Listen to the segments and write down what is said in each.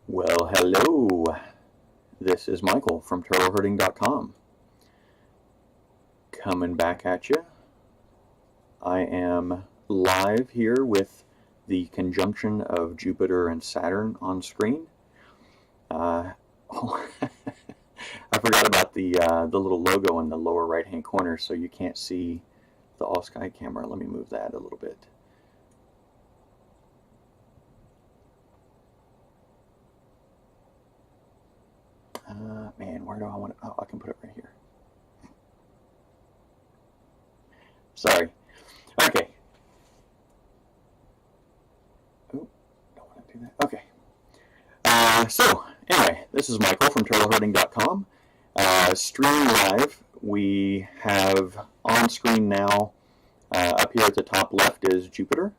Well, hello. This is Michael from turtleherding.com. Coming back at you. I am live here with the conjunction of Jupiter and Saturn on screen. I forgot about the little logo in the lower right-hand corner, so you can't see the all-sky camera. Let me move that a little bit. Man, where do I want it? Oh, I can put it right here. Sorry. Okay. Oh, don't want to do that. Okay. So, anyway, this is Michael from turtleherding.com. Streaming live, we have on screen now, up here at the top left is Jupiter,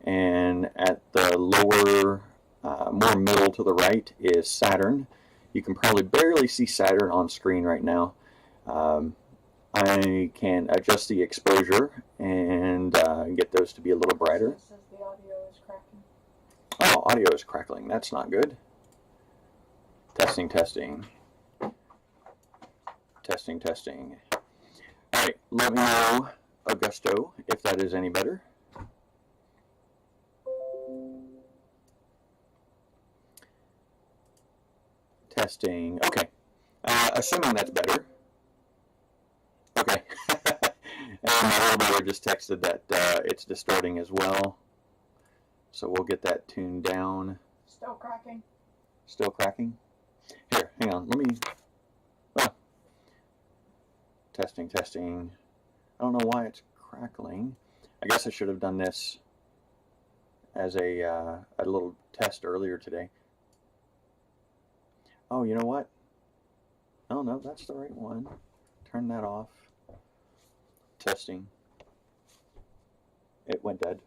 and at the lower, more middle to the right is Saturn. You can probably barely see Saturn on screen right now. I can adjust the exposure and get those to be a little brighter. It says the audio is cracking. Oh, audio is crackling. That's not good. Testing, testing. Testing, testing. All right, let me know, Augusto, if that is any better. Testing. Okay. Assuming that's better. Okay. And my brother just texted that it's distorting as well. So we'll get that tuned down. Still cracking. Still cracking? Here, hang on. Let me... Oh. Testing, testing. I don't know why it's crackling. I guess I should have done this as a little test earlier today. Oh, you know what? Oh, no, that's the right one. Turn that off. Testing. It went dead.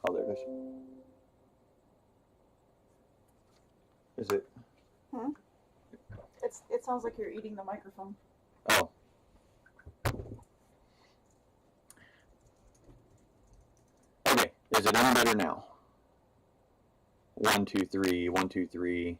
Oh, there it is. Is it? Hmm? It sounds like you're eating the microphone. Oh. Okay, is it any better now? 1, 2, 3, 1, 2, 3.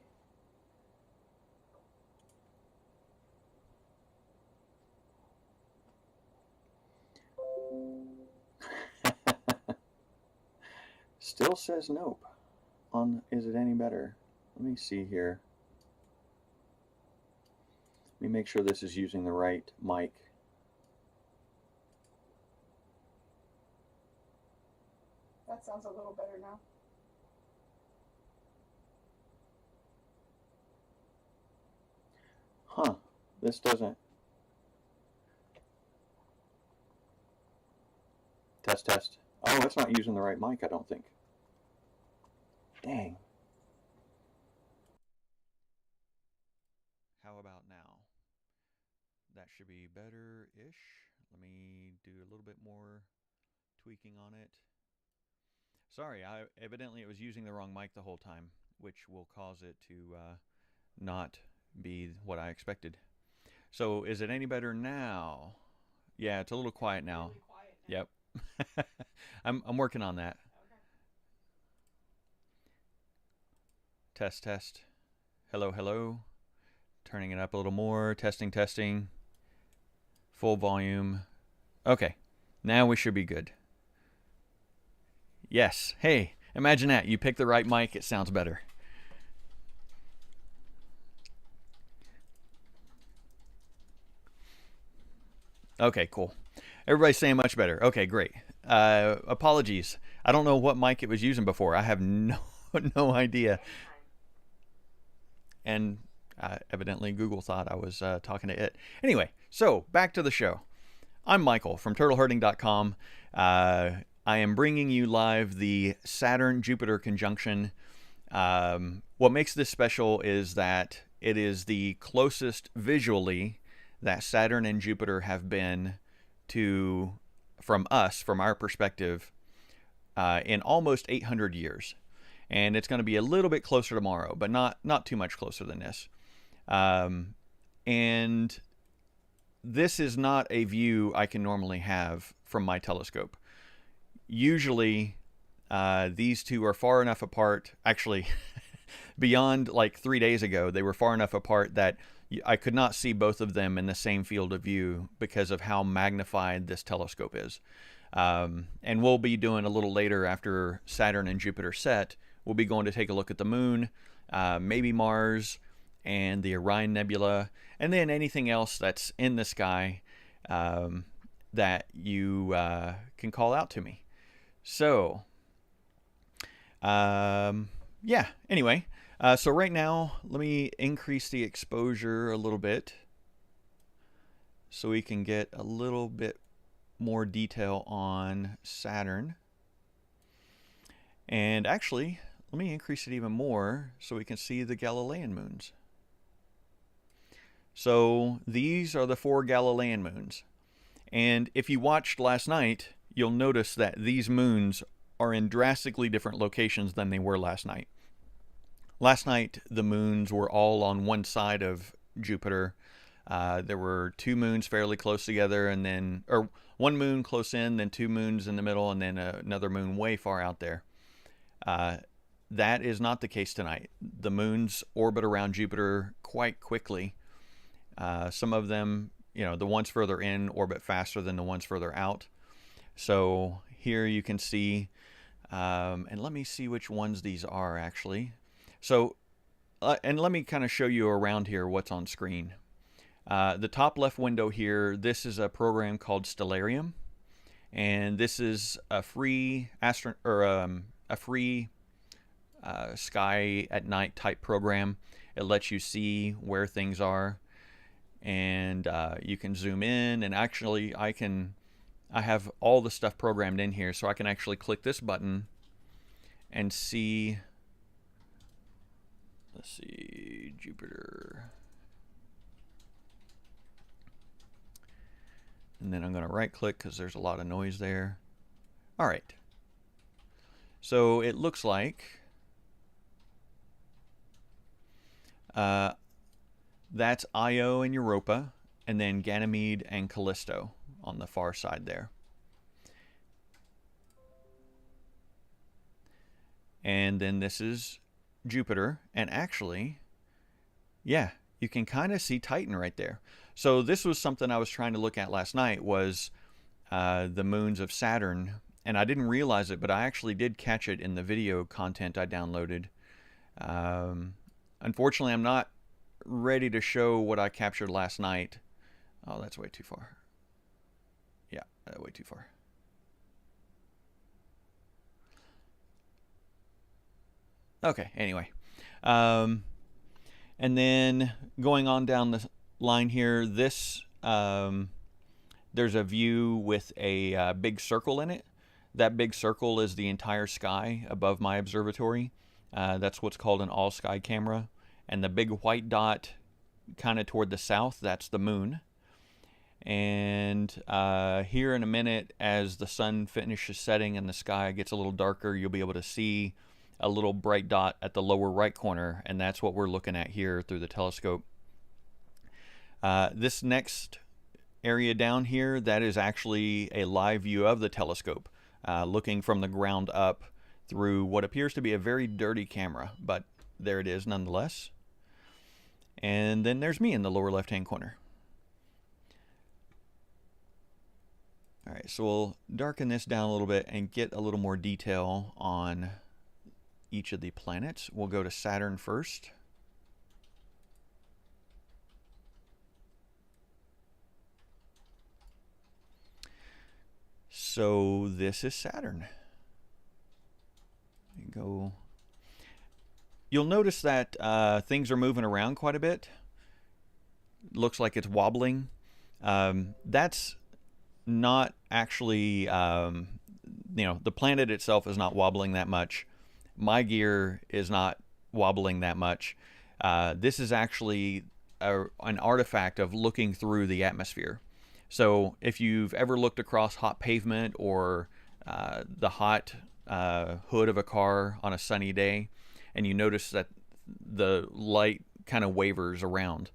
Still says nope. On is it any better? Let me see here. Let me make sure this is using the right mic. That sounds a little better now. Huh. This doesn't. Test, test. Oh, it's not using the right mic, I don't think. Dang. How about now? That should be better-ish. Let me do a little bit more tweaking on it. Sorry, evidently it was using the wrong mic the whole time, which will cause it to not be what I expected. So is it any better now? Yeah, it's a little quiet now. Really quiet now. Yep. I'm working on that. Okay. Test, test. Hello, hello. Turning it up a little more. Testing, testing. Full volume. Okay. Now we should be good. Yes. Hey, imagine that. You pick the right mic, it sounds better. Okay, cool. Everybody's saying much better. Okay, great. Apologies. I don't know what mic it was using before. I have no idea. And evidently Google thought I was talking to it. Anyway, so back to the show. I'm Michael from turtleherding.com. I am bringing you live the Saturn-Jupiter conjunction. What makes this special is that it is the closest visually that Saturn and Jupiter have been to, from our perspective, in almost 800 years. And it's going to be a little bit closer tomorrow, but not too much closer than this. And this is not a view I can normally have from my telescope. Usually, these two are far enough apart. Actually, beyond like 3 days ago, they were far enough apart that I could not see both of them in the same field of view because of how magnified this telescope is. And we'll be doing a little later, after Saturn and Jupiter set, we'll be going to take a look at the moon, maybe Mars, and the Orion Nebula, and then anything else that's in the sky that you can call out to me. So, yeah, anyway, so right now, let me increase the exposure a little bit so we can get a little bit more detail on Saturn. And actually, let me increase it even more so we can see the Galilean moons. So these are the 4 Galilean moons. And if you watched last night, you'll notice that these moons are in drastically different locations than they were last night. Last night, the moons were all on one side of Jupiter. There were 2 moons fairly close together, and then, or 1 moon close in, then 2 moons in the middle, and then another moon way far out there. That is not the case tonight. The moons orbit around Jupiter quite quickly. Some of them, the ones further in orbit faster than the ones further out. So here you can see, and let me see which ones these are actually. So, and let me kind of show you around here what's on screen. The top left window here, this is a program called Stellarium, and this is a free sky at night type program. It lets you see where things are, and you can zoom in, and actually I have all the stuff programmed in here, so I can actually click this button and see, let's see, Jupiter. And then I'm going to right click because there's a lot of noise there. All right. So it looks like that's Io and Europa, and then Ganymede and Callisto on the far side there. And then this is Jupiter, and actually, yeah, you can kind of see Titan right there. So this was something I was trying to look at last night, was the moons of Saturn, and I didn't realize it, but I actually did catch it in the video content I downloaded. Unfortunately, I'm not ready to show what I captured last night. Oh, that's way too far. Yeah, way too far. Okay, anyway. And then going on down the line here, this there's a view with a big circle in it. That big circle is the entire sky above my observatory. That's what's called an all-sky camera. And the big white dot kind of toward the south, that's the moon. And here in a minute, as the sun finishes setting and the sky gets a little darker, you'll be able to see a little bright dot at the lower right corner, and that's what we're looking at here through the telescope. This next area down here, that is actually a live view of the telescope, looking from the ground up through what appears to be a very dirty camera, but there it is nonetheless. And then there's me in the lower left-hand corner. All right, so we'll darken this down a little bit and get a little more detail on each of the planets. We'll go to Saturn first. So this is Saturn. Go. You'll notice that things are moving around quite a bit. Looks like it's wobbling. That's not actually, the planet itself is not wobbling that much. My gear is not wobbling that much. This is actually an artifact of looking through the atmosphere. So if you've ever looked across hot pavement or the hot hood of a car on a sunny day, and you notice that the light kind of wavers around,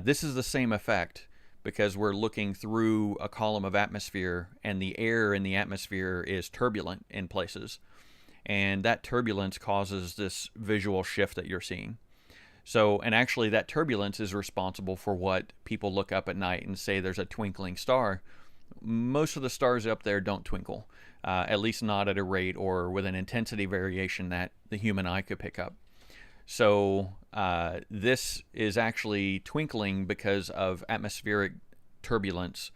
this is the same effect, because we're looking through a column of atmosphere, and the air in the atmosphere is turbulent in places. and that turbulence causes this visual shift that you're seeing. So, and actually that turbulence is responsible for what people look up at night and say there's a twinkling star. Most of the stars up there don't twinkle, at least not at a rate or with an intensity variation that the human eye could pick up. So this is actually twinkling because of atmospheric turbulence.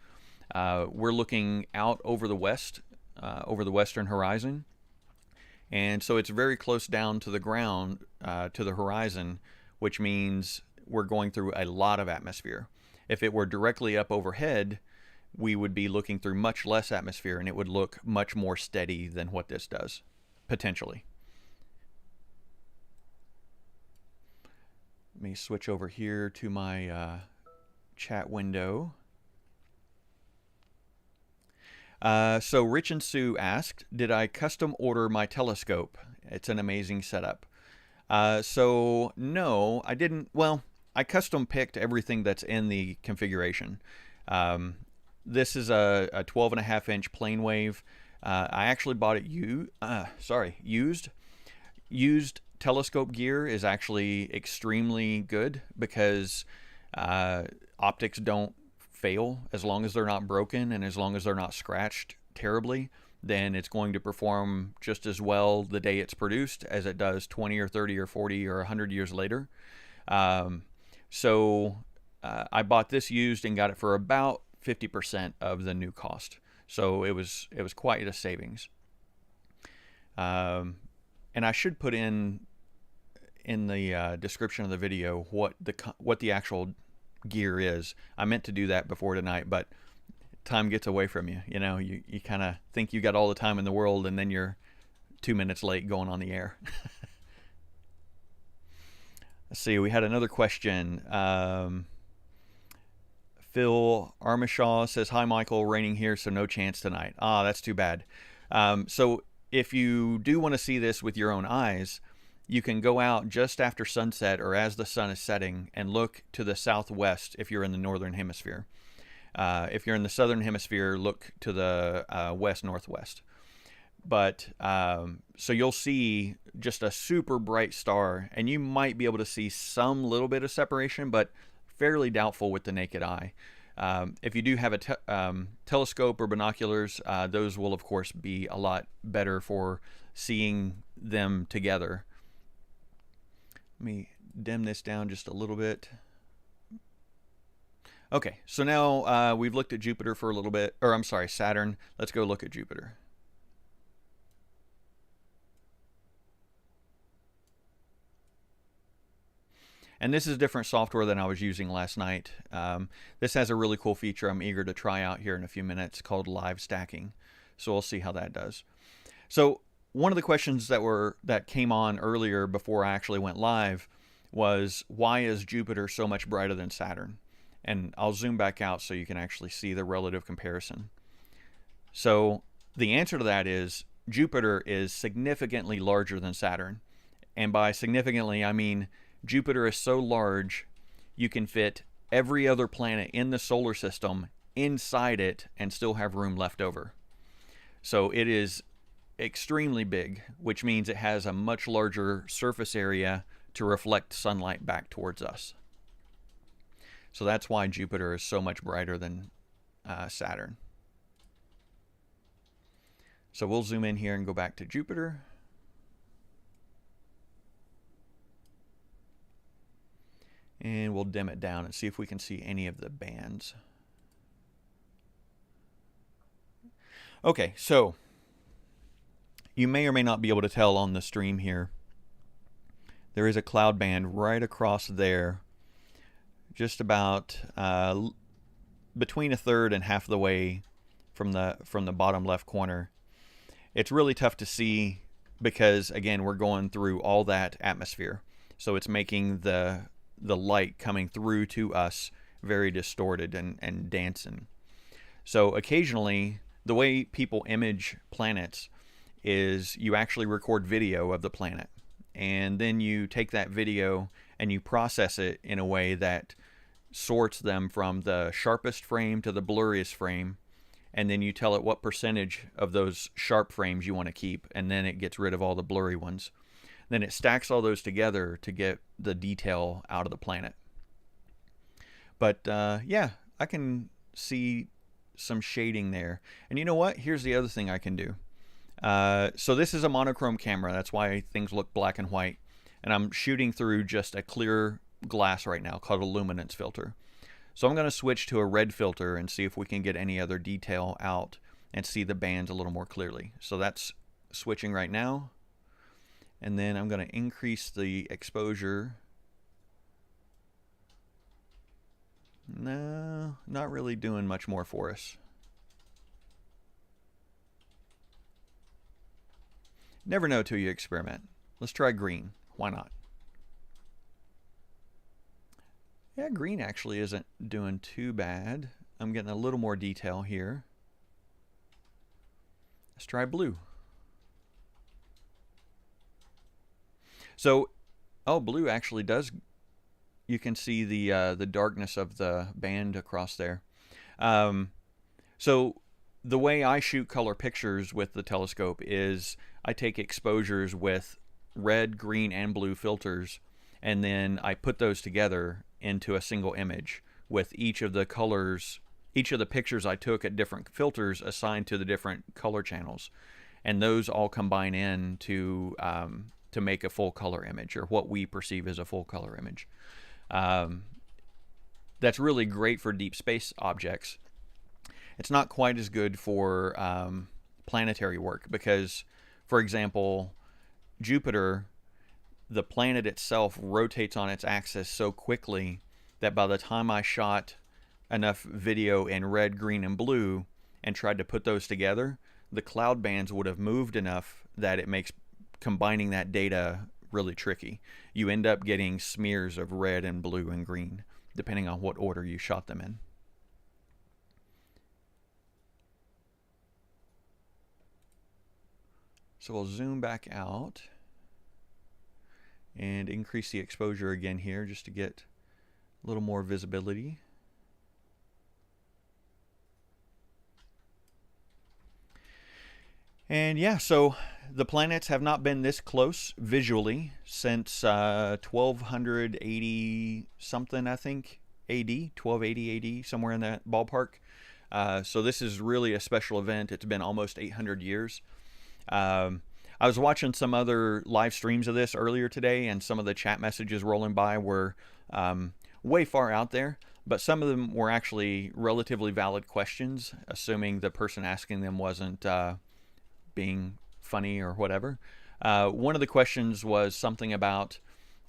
We're looking out over the west, over the western horizon, and so it's very close down to the ground, to the horizon, which means we're going through a lot of atmosphere. If it were directly up overhead, we would be looking through much less atmosphere, and it would look much more steady than what this does, potentially. Let me switch over here to my chat window. So Rich and Sue asked, did I custom order my telescope? It's an amazing setup. So no, I didn't. Well, I custom picked everything that's in the configuration. This is a 12.5-inch Planewave. I actually bought it used. Used telescope gear is actually extremely good because optics don't fail as long as they're not broken and as long as they're not scratched terribly. Then it's going to perform just as well the day it's produced as it does 20 or 30 or 40 or 100 years later. So I bought this used and got it for about 50% of the new cost. So it was quite a savings. And I should put in the description of the video what the actual gear is. I meant to do that before tonight, but time gets away from you. You know, you kind of think you got all the time in the world, and then you're 2 minutes late going on the air. Let's see, we had another question. Phil Armishaw says, hi Michael, raining here, so no chance tonight. Ah, that's too bad. So if you do want to see this with your own eyes, you can go out just after sunset or as the sun is setting and look to the southwest if you're in the northern hemisphere. If you're in the southern hemisphere, look to the west-northwest. But so you'll see just a super bright star, and you might be able to see some little bit of separation, but fairly doubtful with the naked eye. If you do have a telescope or binoculars, those will of course be a lot better for seeing them together. Let me dim this down just a little bit. Okay, so now we've looked at Jupiter for a little bit, or I'm sorry, Saturn. Let's go look at Jupiter. And this is different software than I was using last night. This has a really cool feature I'm eager to try out here in a few minutes called live stacking. So we'll see how that does. So one of the questions that came on earlier before I actually went live was, why is Jupiter so much brighter than Saturn? And I'll zoom back out so you can actually see the relative comparison. So the answer to that is Jupiter is significantly larger than Saturn. And by significantly, I mean Jupiter is so large you can fit every other planet in the solar system inside it and still have room left over. So it is extremely big, which means it has a much larger surface area to reflect sunlight back towards us. So that's why Jupiter is so much brighter than Saturn. So we'll zoom in here and go back to Jupiter. And we'll dim it down and see if we can see any of the bands. Okay, so you may or may not be able to tell on the stream here. There is a cloud band right across there, just about between a third and half of the way from the bottom left corner. It's really tough to see because, again, we're going through all that atmosphere. So it's making the light coming through to us very distorted and dancing. So occasionally, the way people image planets is you actually record video of the planet. And then you take that video and you process it in a way that sorts them from the sharpest frame to the blurriest frame and then you tell it what percentage of those sharp frames you want to keep, and then it gets rid of all the blurry ones. Then it stacks all those together to get the detail out of the planet. But yeah, I can see some shading there. And you know what? Here's the other thing I can do. So this is a monochrome camera. That's why things look black and white. And I'm shooting through just a clear glass right now called a luminance filter. So I'm going to switch to a red filter and see if we can get any other detail out and see the bands a little more clearly. So that's switching right now. And then I'm going to increase the exposure. No, not really doing much more for us. Never know till you experiment. Let's try green. Why not? Yeah, green actually isn't doing too bad. I'm getting a little more detail here. Let's try blue. So, oh, blue actually does. You can see the darkness of the band across there. So the way I shoot color pictures with the telescope is I take exposures with red, green, and blue filters, and then I put those together into a single image with each of the colors, each of the pictures I took at different filters assigned to the different color channels, and those all combine in to make a full color image, or what we perceive as a full color image. That's really great for deep space objects. It's not quite as good for planetary work because, for example, Jupiter, the planet itself rotates on its axis so quickly that by the time I shot enough video in red, green, and blue and tried to put those together, the cloud bands would have moved enough that it makes combining that data really tricky. You end up getting smears of red and blue and green, depending on what order you shot them in. So we'll zoom back out and increase the exposure again here just to get a little more visibility. And yeah, so the planets have not been this close visually since 1280 something, I think, AD, 1280 AD, somewhere in that ballpark. So this is really a special event. It's been almost 800 years. I was watching some other live streams of this earlier today, and some of the chat messages rolling by were way far out there, but some of them were actually relatively valid questions, assuming the person asking them wasn't being funny or whatever. One of the questions was something about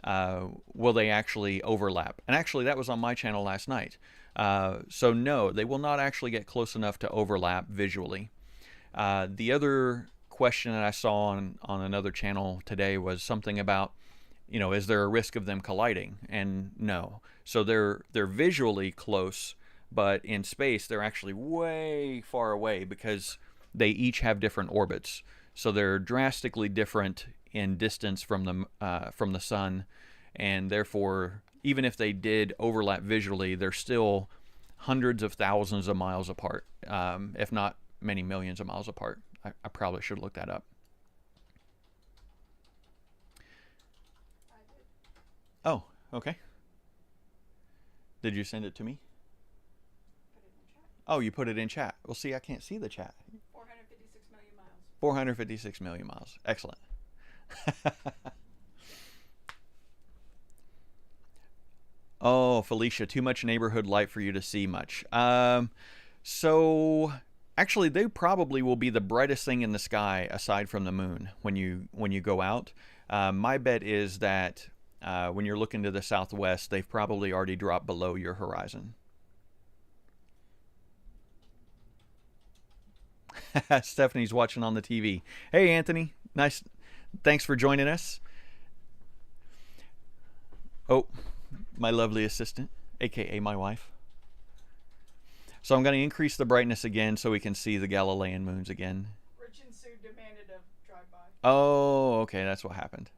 will they actually overlap? And actually that was on my channel last night. So no, they will not actually get close enough to overlap visually. The other question that I saw on another channel today was something about, you know, is there a risk of them colliding? And no. So they're visually close, but in space they're actually way far away because they each have different orbits. So they're drastically different in distance from the sun, and therefore even if they did overlap visually, they're still hundreds of thousands of miles apart, if not many millions of miles apart. I probably should look that up. Oh, okay. Did you send it to me? Oh, you put it in chat. Well, see, I can't see the chat. 456 million miles. 456 million miles. Excellent. Oh, Felicia, too much neighborhood light for you to see much. So actually, they probably will be the brightest thing in the sky aside from the moon when you go out. My bet is that when you're looking to the southwest, they've probably already dropped below your horizon. Stephanie's watching on the TV. Hey, Anthony. Nice. Thanks for joining us. Oh, my lovely assistant, aka my wife. So I'm going to increase the brightness again so we can see the Galilean moons again. Rich and Sue demanded a drive-by. Oh, okay, that's what happened.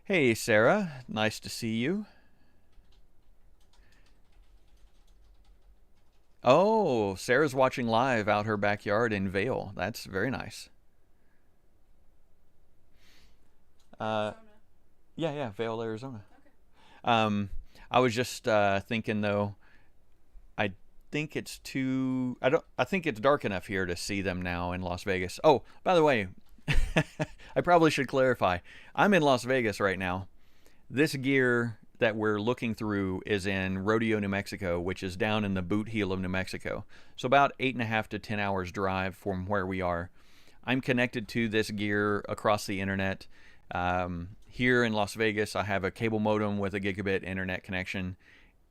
Hey, Sarah. Nice to see you. Oh, Sarah's watching live out her backyard in Vail. That's very nice. Uh, Arizona. yeah, Vail, Arizona. Okay. I was just thinking though. I think it's too. I think it's dark enough here to see them now in Las Vegas. Oh, by the way, I probably should clarify. I'm in Las Vegas right now. This gear that we're looking through is in Rodeo, New Mexico, which is down in the boot heel of New Mexico. So about 8.5 to 10 hours drive from where we are. I'm connected to this gear across the internet. Here in Las Vegas, I have a cable modem with a gigabit internet connection.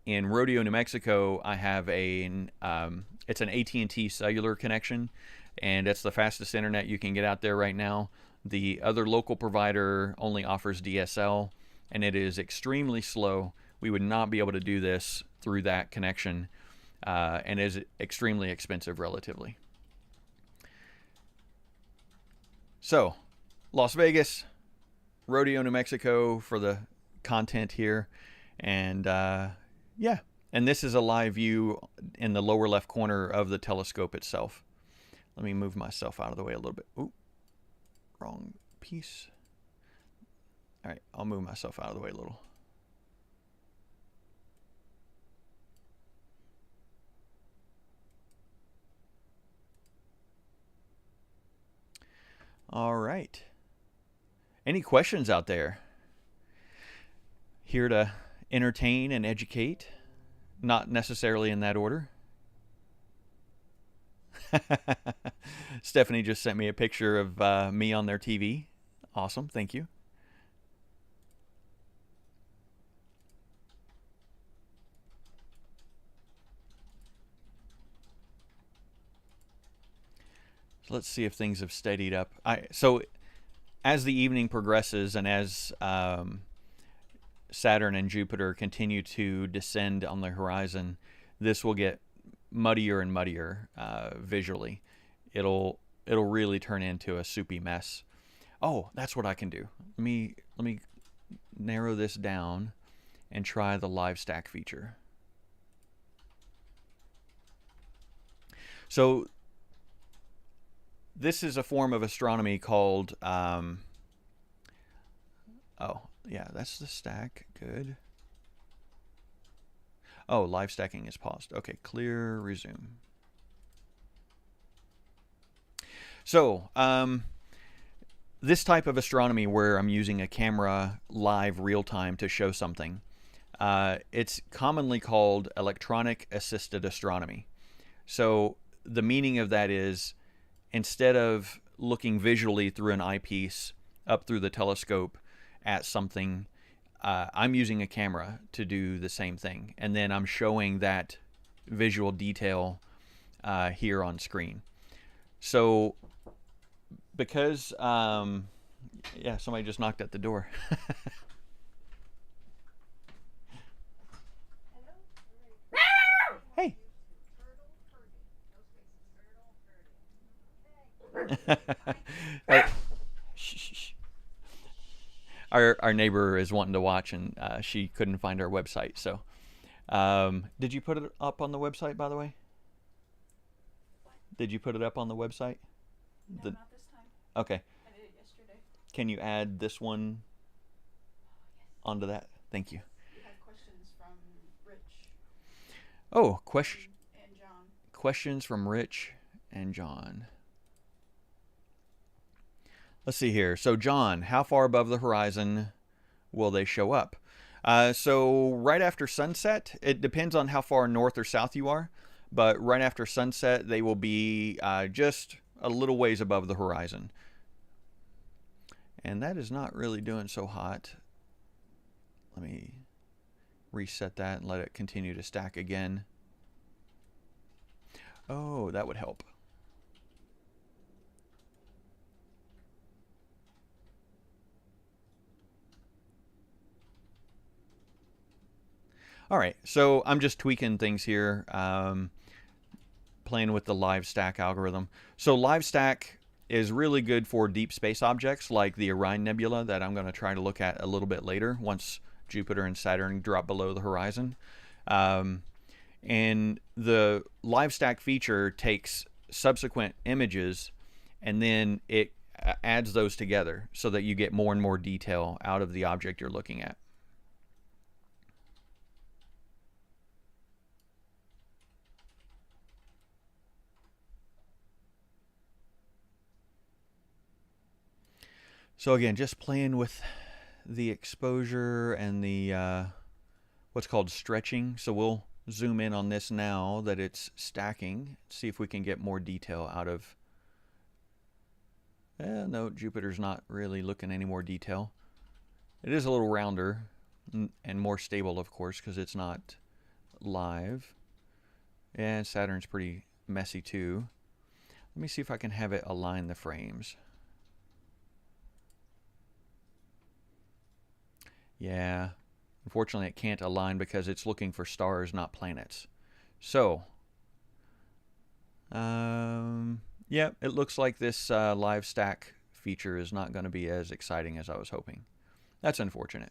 In Rodeo, New Mexico, I have it's an AT&T cellular connection, and it's the fastest internet you can get out there right now. The other local provider only offers DSL, and it is extremely slow. We would not be able to do this through that connection, and is extremely expensive relatively. So, Las Vegas, Rodeo, New Mexico for the content here, and yeah, and this is a live view in the lower left corner of the telescope itself. Let me move myself out of the way a little bit. Ooh, wrong piece. All right, I'll move myself out of the way a little. All right. Any questions out there? Here to entertain and educate, not necessarily in that order. Stephanie just sent me a picture of me on their TV. Awesome, thank you. So let's see if things have steadied up. So as the evening progresses and as Saturn and Jupiter continue to descend on the horizon, this will get muddier and muddier visually. It'll really turn into a soupy mess. Oh, that's what I can do. Let me narrow this down and try the live stack feature. So this is a form of astronomy called oh yeah, that's the stack. Good. Oh, live stacking is paused. Okay, clear, resume. So, this type of astronomy where I'm using a camera live real time to show something, it's commonly called electronic assisted astronomy. So the meaning of that is, instead of looking visually through an eyepiece up through the telescope at something, I'm using a camera to do the same thing, and then I'm showing that visual detail here on screen. So because yeah, somebody just knocked at the door. Hey. Shh. Our neighbor is wanting to watch, and she couldn't find our website. So, did you put it up on the website, by the way? Did you put it up on the website? No, not this time. Okay. I did it yesterday. Can you add this one onto that? Thank you. We had questions from Rich. Oh, And John. questions from Rich and John. Let's see here. So, John, how far above the horizon will they show up? So, right after sunset, it depends on how far north or south you are, but right after sunset, they will be just a little ways above the horizon. And that is not really doing so hot. Let me reset that and let it continue to stack again. Oh, that would help. All right, so I'm just tweaking things here, playing with the live stack algorithm. So live stack is really good for deep space objects like the Orion Nebula that I'm going to try to look at a little bit later once Jupiter and Saturn drop below the horizon. And the live stack feature takes subsequent images and then it adds those together so that you get more and more detail out of the object you're looking at. So again, just playing with the exposure and the what's called stretching. So we'll zoom in on this now that it's stacking, see if we can get more detail out of. No, Jupiter's not really looking any more detail. It is a little rounder and more stable, of course, because it's not live. And Saturn's pretty messy too. Let me see if I can have it align the frames. Yeah, unfortunately it can't align because it's looking for stars, not planets. So, yeah, it looks like this live stack feature is not going to be as exciting as I was hoping. That's unfortunate.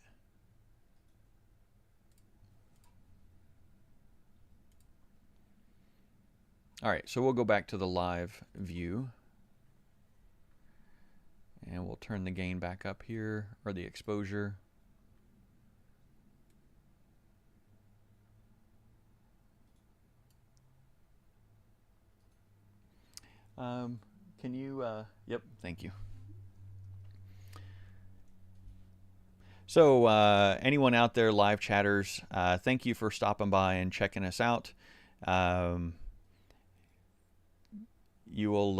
All right, so we'll go back to the live view. And we'll turn the gain back up here, or the exposure. Can you, yep, thank you. So anyone out there, live chatters, thank you for stopping by and checking us out. You will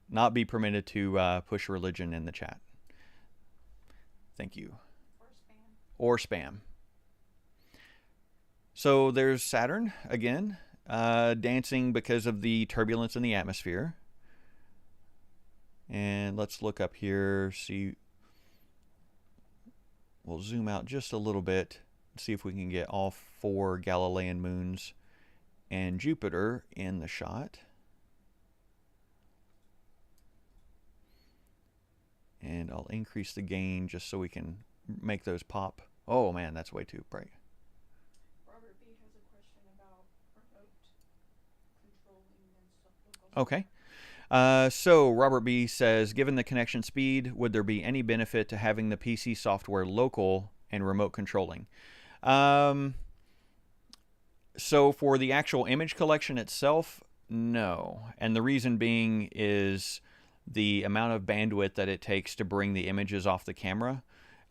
not be permitted to push religion in the chat. Thank you. Or spam. So there's Saturn again, dancing because of the turbulence in the atmosphere. And let's look up here, see. We'll zoom out just a little bit, see if we can get all 4 Galilean moons and Jupiter in the shot. And I'll increase the gain just so we can make those pop. Oh man, that's way too bright. Robert B has a question about remote controlling and stuff. Okay. So Robert B says, given the connection speed, would there be any benefit to having the PC software local and remote controlling? So for the actual image collection itself, no. And the reason being is the amount of bandwidth that it takes to bring the images off the camera.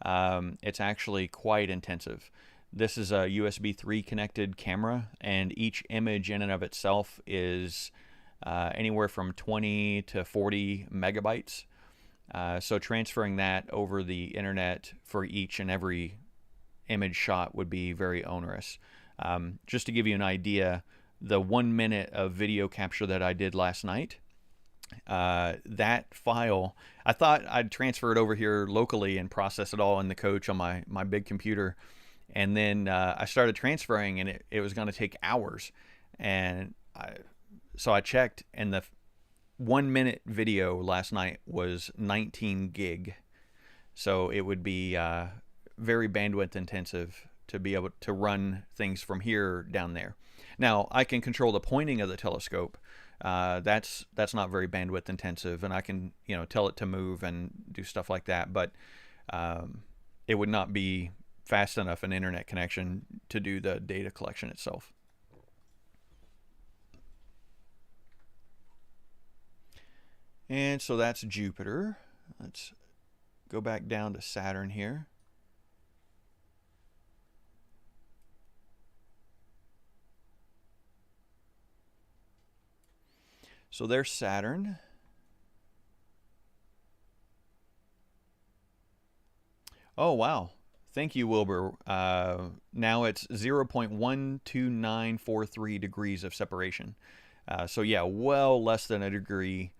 It's actually quite intensive. This is a USB 3 connected camera, and each image in and of itself is anywhere from 20 to 40 megabytes. So transferring that over the internet for each and every image shot would be very onerous. Just to give you an idea, the 1 minute of video capture that I did last night, that file, I thought I'd transfer it over here locally and process it all in the coach on my big computer. And then I started transferring, and it was going to take hours. And so I checked, and the 1 minute video last night was 19 gig. So it would be very bandwidth intensive to be able to run things from here down there. Now I can control the pointing of the telescope. That's not very bandwidth intensive, and I can tell it to move and do stuff like that. But it would not be fast enough an internet connection to do the data collection itself. And so that's Jupiter. Let's go back down to Saturn here. So there's Saturn. Oh, wow. Thank you, Wilbur. Now it's 0.12943 degrees of separation. So yeah, well less than a degree.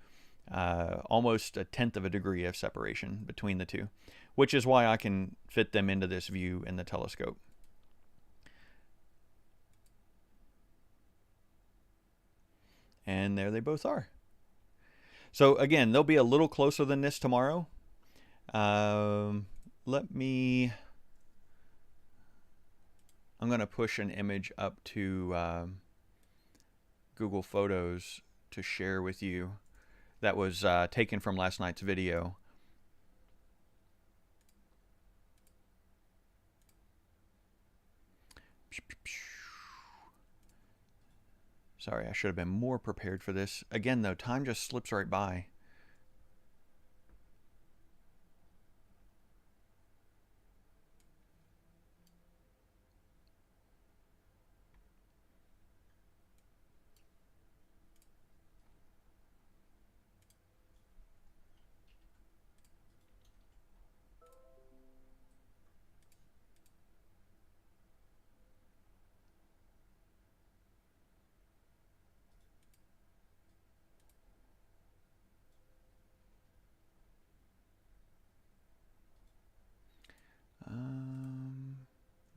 Almost a tenth of a degree of separation between the two, which is why I can fit them into this view in the telescope. And there they both are. So again, they'll be a little closer than this tomorrow. Let me I'm going to push an image up to Google Photos to share with you that was taken from last night's video. Sorry, I should have been more prepared for this. Again, though, time just slips right by.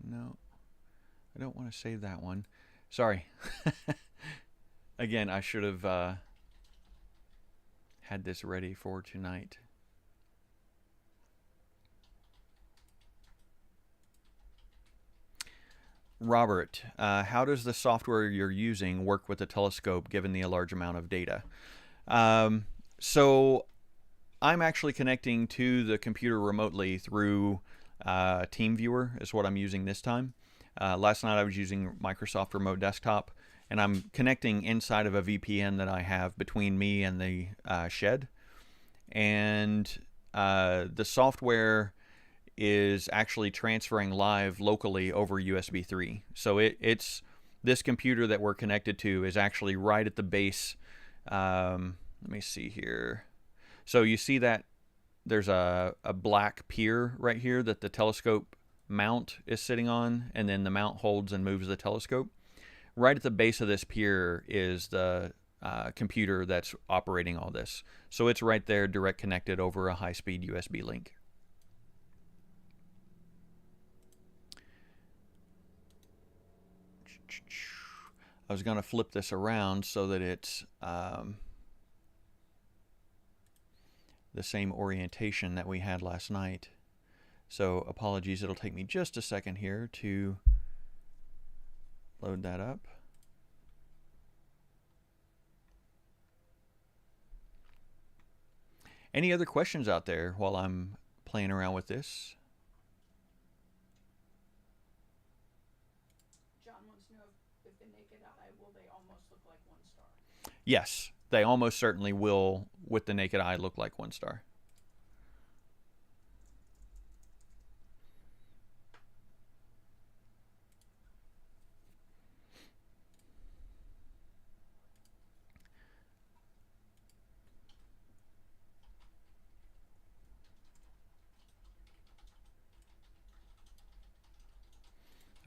No, I don't want to save that one. Sorry. Again, I should have had this ready for tonight. Robert, how does the software you're using work with the telescope given the large amount of data? So I'm actually connecting to the computer remotely through TeamViewer is what I'm using this time. Last night I was using Microsoft Remote Desktop, and I'm connecting inside of a VPN that I have between me and the shed. And the software is actually transferring live locally over USB 3. So it's this computer that we're connected to is actually right at the base. Let me see here. So you see that there's a black pier right here that the telescope mount is sitting on, and then the mount holds and moves the telescope. Right at the base of this pier is the computer that's operating all this. So it's right there, direct connected over a high-speed USB link. I was going to flip this around so that it's the same orientation that we had last night. So apologies, it'll take me just a second here to load that up. Any other questions out there while I'm playing around with this? John wants to know if the naked eye, will they almost look like one star? Yes, they almost certainly will, with the naked eye, look like one star.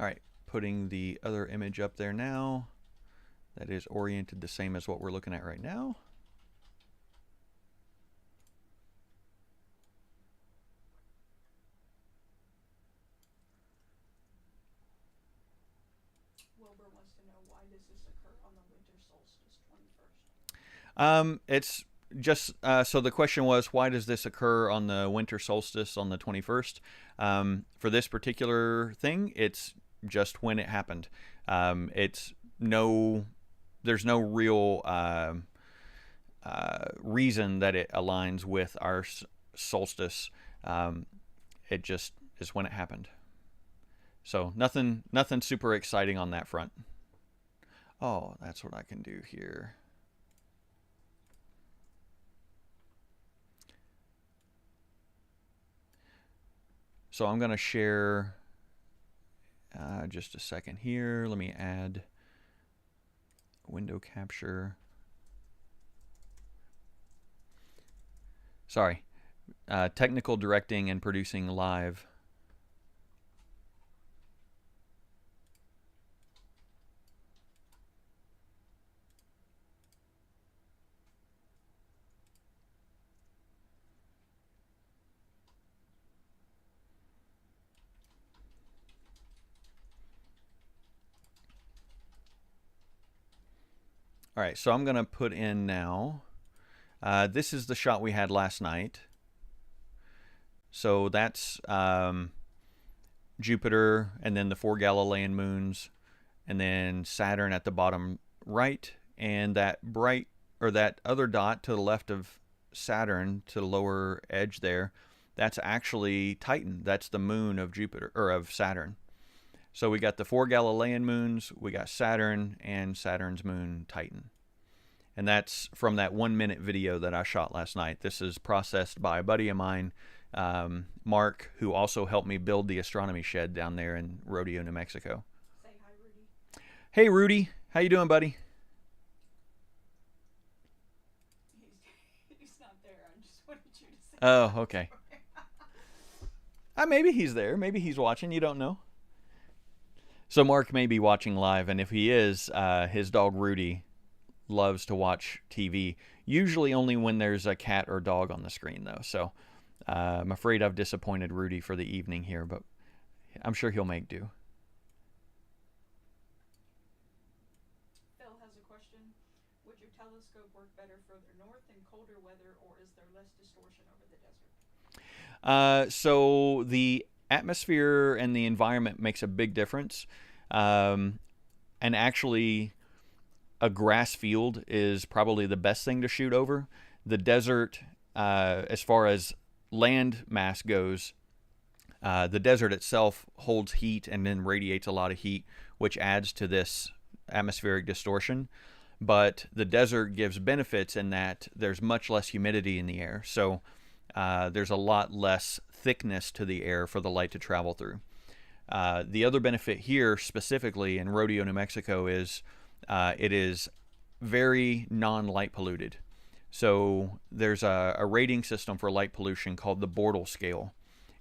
All right, putting the other image up there now. That is oriented the same as what we're looking at right now. Wilbur wants to know, why does this occur on the winter solstice 21st? It's just, so the question was, why does this occur on the winter solstice on the 21st? For this particular thing, it's just when it happened. There's no real reason that it aligns with our solstice. It just is when it happened. So nothing super exciting on that front. Oh, that's what I can do here. So I'm going to share just a second here. Let me add window capture. Sorry, technical directing and producing live. All right, so I'm going to put in now. This is the shot we had last night. So that's Jupiter, and then the 4 Galilean moons, and then Saturn at the bottom right, and that bright, or that other dot to the left of Saturn, to the lower edge there, that's actually Titan. That's the moon of Jupiter, or of Saturn. So we got the 4 Galilean moons, we got Saturn, and Saturn's moon, Titan. And that's from that 1-minute video that I shot last night. This is processed by a buddy of mine, Mark, who also helped me build the astronomy shed down there in Rodeo, New Mexico. Say hi, Rudy. Hey, Rudy. How you doing, buddy? He's not there. I just wanted you to say. Oh, okay. Maybe he's there. Maybe he's watching. You don't know. So Mark may be watching live, and if he is, his dog Rudy loves to watch TV. Usually only when there's a cat or dog on the screen, though. So I'm afraid I've disappointed Rudy for the evening here, but I'm sure he'll make do. Phil has a question. Would your telescope work better further north in colder weather, or is there less distortion over the desert? So the atmosphere and the environment makes a big difference. And actually, a grass field is probably the best thing to shoot over. The desert, as far as land mass goes, the desert itself holds heat and then radiates a lot of heat, which adds to this atmospheric distortion. But the desert gives benefits in that there's much less humidity in the air. So there's a lot less thickness to the air for the light to travel through. The other benefit here, specifically in Rodeo, New Mexico, is it is very non-light polluted. So there's a rating system for light pollution called the Bortle scale.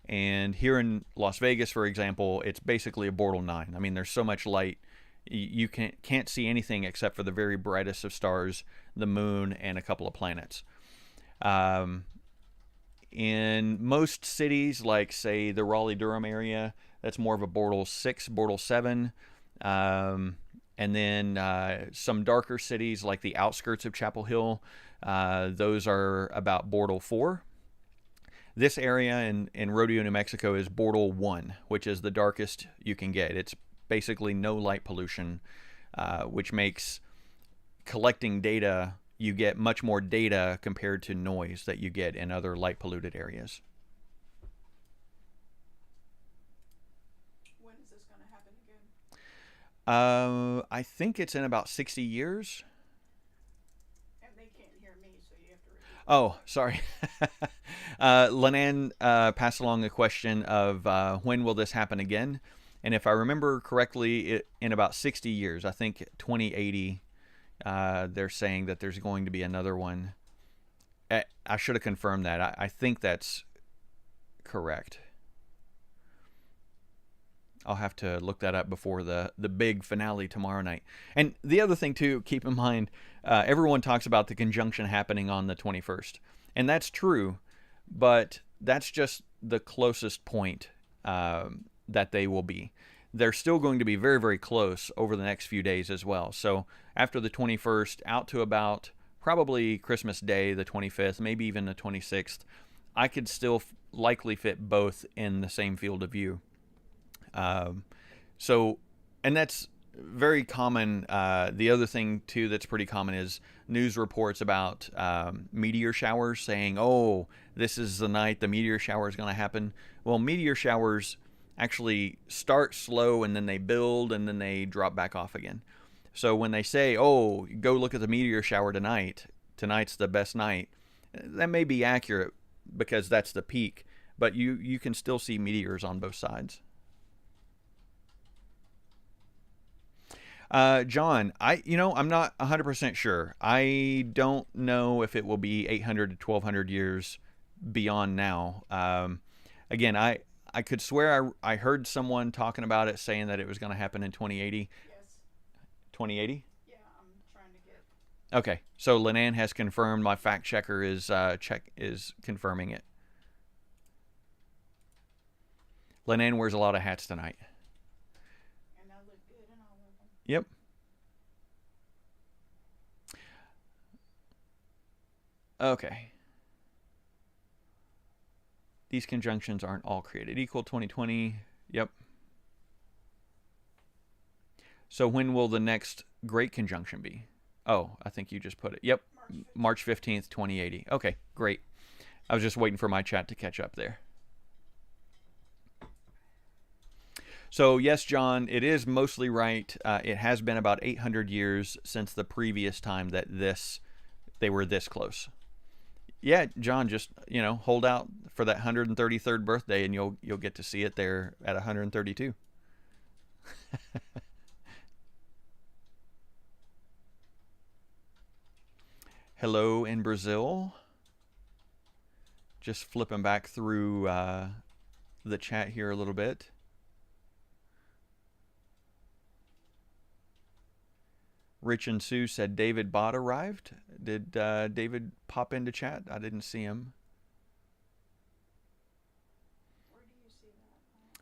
And here in Las Vegas, for example, it's basically a Bortle 9. I mean, there's so much light, you can't see anything except for the very brightest of stars, the moon, and a couple of planets. In most cities, like, say, the Raleigh-Durham area, that's more of a Bortle 6, Bortle 7. And then some darker cities, like the outskirts of Chapel Hill, those are about Bortle 4. This area in Rodeo, New Mexico is Bortle 1, which is the darkest you can get. It's basically no light pollution, which makes collecting data, you get much more data compared to noise that you get in other light polluted areas. When is this going to happen again? I think it's in about 60 years. And they can't hear me, so you have to repeat. Oh, sorry. Lenan passed along a question of when will this happen again? And if I remember correctly, in about 60 years, I think 2080, they're saying that there's going to be another one. I should have confirmed that. I think that's correct. I'll have to look that up before the big finale tomorrow night. And the other thing, too, keep in mind, everyone talks about the conjunction happening on the 21st. And that's true, but that's just the closest point that they will be. They're still going to be very, very close over the next few days as well. So after the 21st, out to about probably Christmas Day, the 25th, maybe even the 26th, I could still likely fit both in the same field of view. And that's very common. The other thing, too, that's pretty common is news reports about meteor showers saying, oh, this is the night the meteor shower is going to happen. Well, meteor showers actually start slow and then they build and then they drop back off again. So when they say, oh, go look at the meteor shower tonight, tonight's the best night, that may be accurate because that's the peak, but you can still see meteors on both sides. John, I'm not 100% sure. I don't know if it will be 800 to 1200 years beyond now. Again, I could swear I heard someone talking about it, saying that it was going to happen in 2080. Yes. 2080? Yeah, I'm trying to get. Okay, so Lenan has confirmed. My fact checker is confirming it. Lenan wears a lot of hats tonight. And I look good in all of them. Yep. Okay. These conjunctions aren't all created equal. 2020. Yep. So when will the next great conjunction be? Oh, I think you just put it. Yep, March 15th, 2080. Okay, great. I was just waiting for my chat to catch up there. So yes, John, it is mostly right. It has been about 800 years since the previous time that they were this close. Yeah, John, just hold out for that 133rd birthday, and you'll get to see it there at 132. Hello in Brazil. Just flipping back through the chat here a little bit. Rich and Sue said David Bott arrived. Did David pop into chat? I didn't see him. Where do you see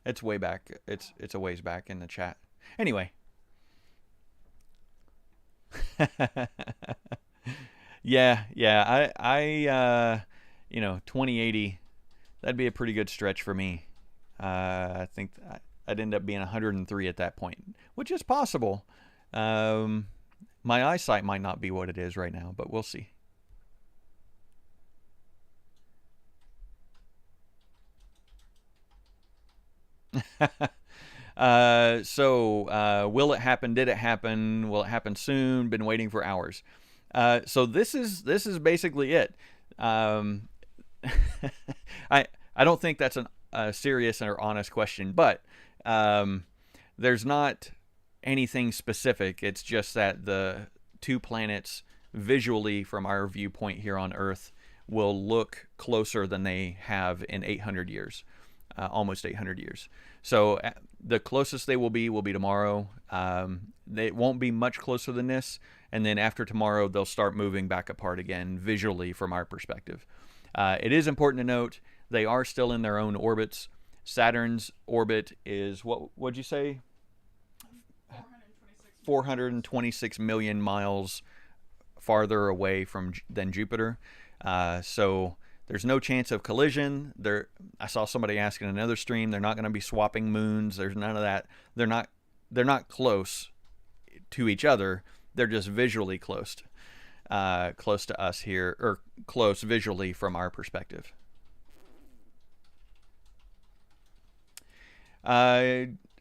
that? It's way back. It's a ways back in the chat. Anyway. yeah. I 2080. That'd be a pretty good stretch for me. I think I'd end up being 103 at that point, which is possible. My eyesight might not be what it is right now, but we'll see. Will it happen? Did it happen? Will it happen soon? Been waiting for hours. So this is basically it. I don't think that's a serious or honest question, but there's not anything specific. It's just that the two planets visually from our viewpoint here on Earth will look closer than they have in 800 years, almost 800 years. So the closest they will be tomorrow. They won't be much closer than this, and then after tomorrow they'll start moving back apart again visually from our perspective. It is important to note they are still in their own orbits. Saturn's orbit is, what would you say? 426 million miles farther away than Jupiter. So there's no chance of collision. I saw somebody ask in another stream, they're not going to be swapping moons. There's none of that. They're not close to each other. They're just visually close to us here, or close visually from our perspective.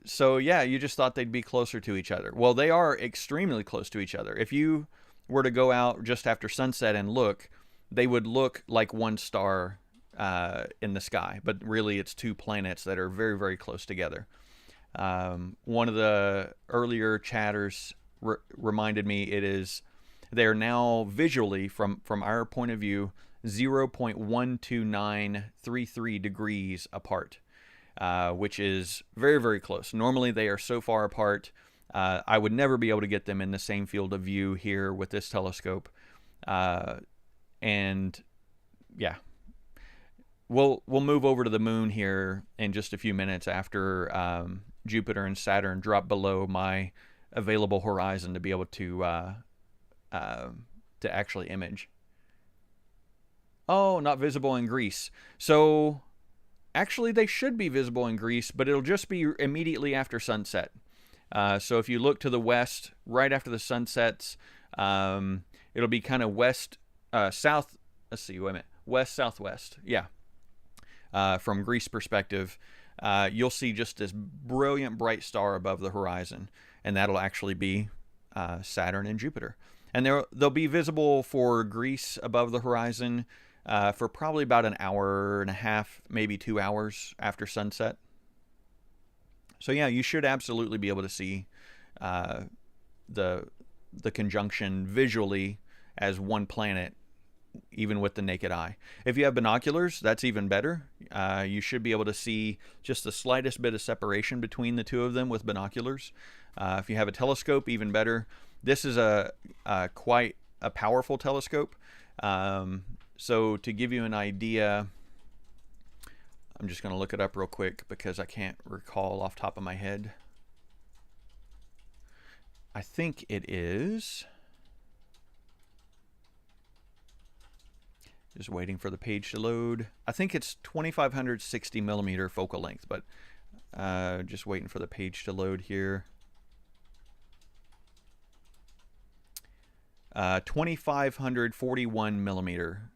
So yeah, you just thought they'd be closer to each other. Well, they are extremely close to each other. If you were to go out just after sunset and look, they would look like one star in the sky, but really it's two planets that are very, very close together. One of the earlier chatters reminded me they are now visually, from our point of view, 0.12933 degrees apart. Which is very, very close. Normally they are so far apart, I would never be able to get them in the same field of view here with this telescope. And yeah, we'll move over to the moon here in just a few minutes after Jupiter and Saturn drop below my available horizon to be able to actually image. Oh, not visible in Greece. So actually, they should be visible in Greece, but it'll just be immediately after sunset. So if you look to the west, right after the sun sets, it'll be kind of south. Let's see, wait a minute, west southwest. Yeah. From Greece perspective, you'll see just this brilliant bright star above the horizon, and that'll actually be Saturn and Jupiter. And they'll be visible for Greece above the horizon for probably about an hour and a half, maybe 2 hours after sunset. So yeah, you should absolutely be able to see the conjunction visually as one planet, even with the naked eye. If you have binoculars, that's even better. You should be able to see just the slightest bit of separation between the two of them with binoculars. If you have a telescope, even better. This is quite a powerful telescope. So to give you an idea, I'm just going to look it up real quick because I can't recall off the top of my head. I think it is, just waiting for the page to load. I think it's 2560 millimeter focal length, but just waiting for the page to load here. 2541 millimeter.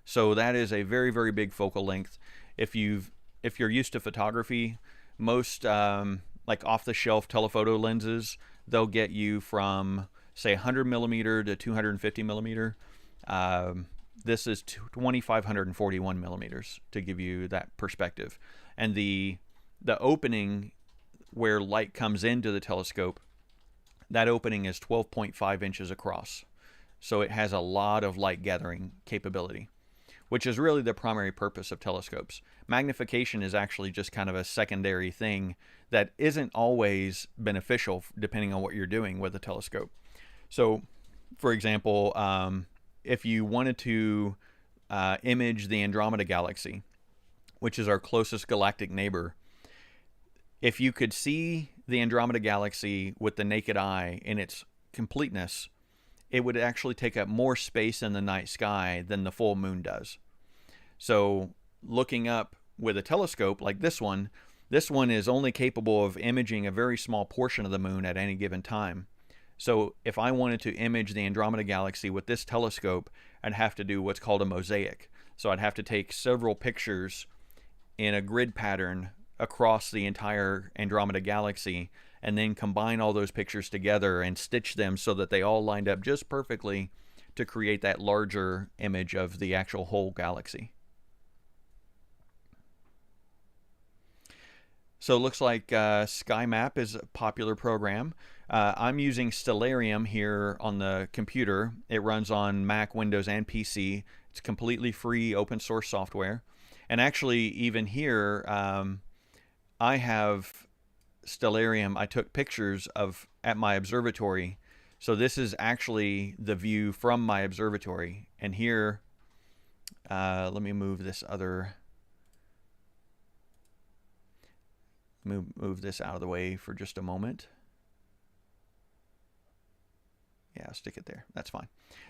So that is a very, very big focal length. If you're used to photography, most like off-the-shelf telephoto lenses, they'll get you from say 100 millimeter to 250 millimeter. This is 2541 millimeters to give you that perspective. And the opening where light comes into the telescope, that opening is 12.5 inches across. So it has a lot of light gathering capability, which is really the primary purpose of telescopes. Magnification is actually just kind of a secondary thing that isn't always beneficial depending on what you're doing with a telescope. So, for example, if you wanted to image the Andromeda Galaxy, which is our closest galactic neighbor, if you could see the Andromeda Galaxy with the naked eye in its completeness, it would actually take up more space in the night sky than the full moon does. So looking up with a telescope like this one is only capable of imaging a very small portion of the moon at any given time. So if I wanted to image the Andromeda Galaxy with this telescope, I'd have to do what's called a mosaic. So I'd have to take several pictures in a grid pattern across the entire Andromeda Galaxy and then combine all those pictures together and stitch them so that they all lined up just perfectly to create that larger image of the actual whole galaxy. So it looks like SkyMap is a popular program. I'm using Stellarium here on the computer. It runs on Mac, Windows, and PC. It's completely free open source software. And actually, even here, I have Stellarium. I took pictures of at my observatory. So this is actually the view from my observatory. And here, let me move this other... Move this out of the way for just a moment. Yeah, I'll stick it there. That's fine.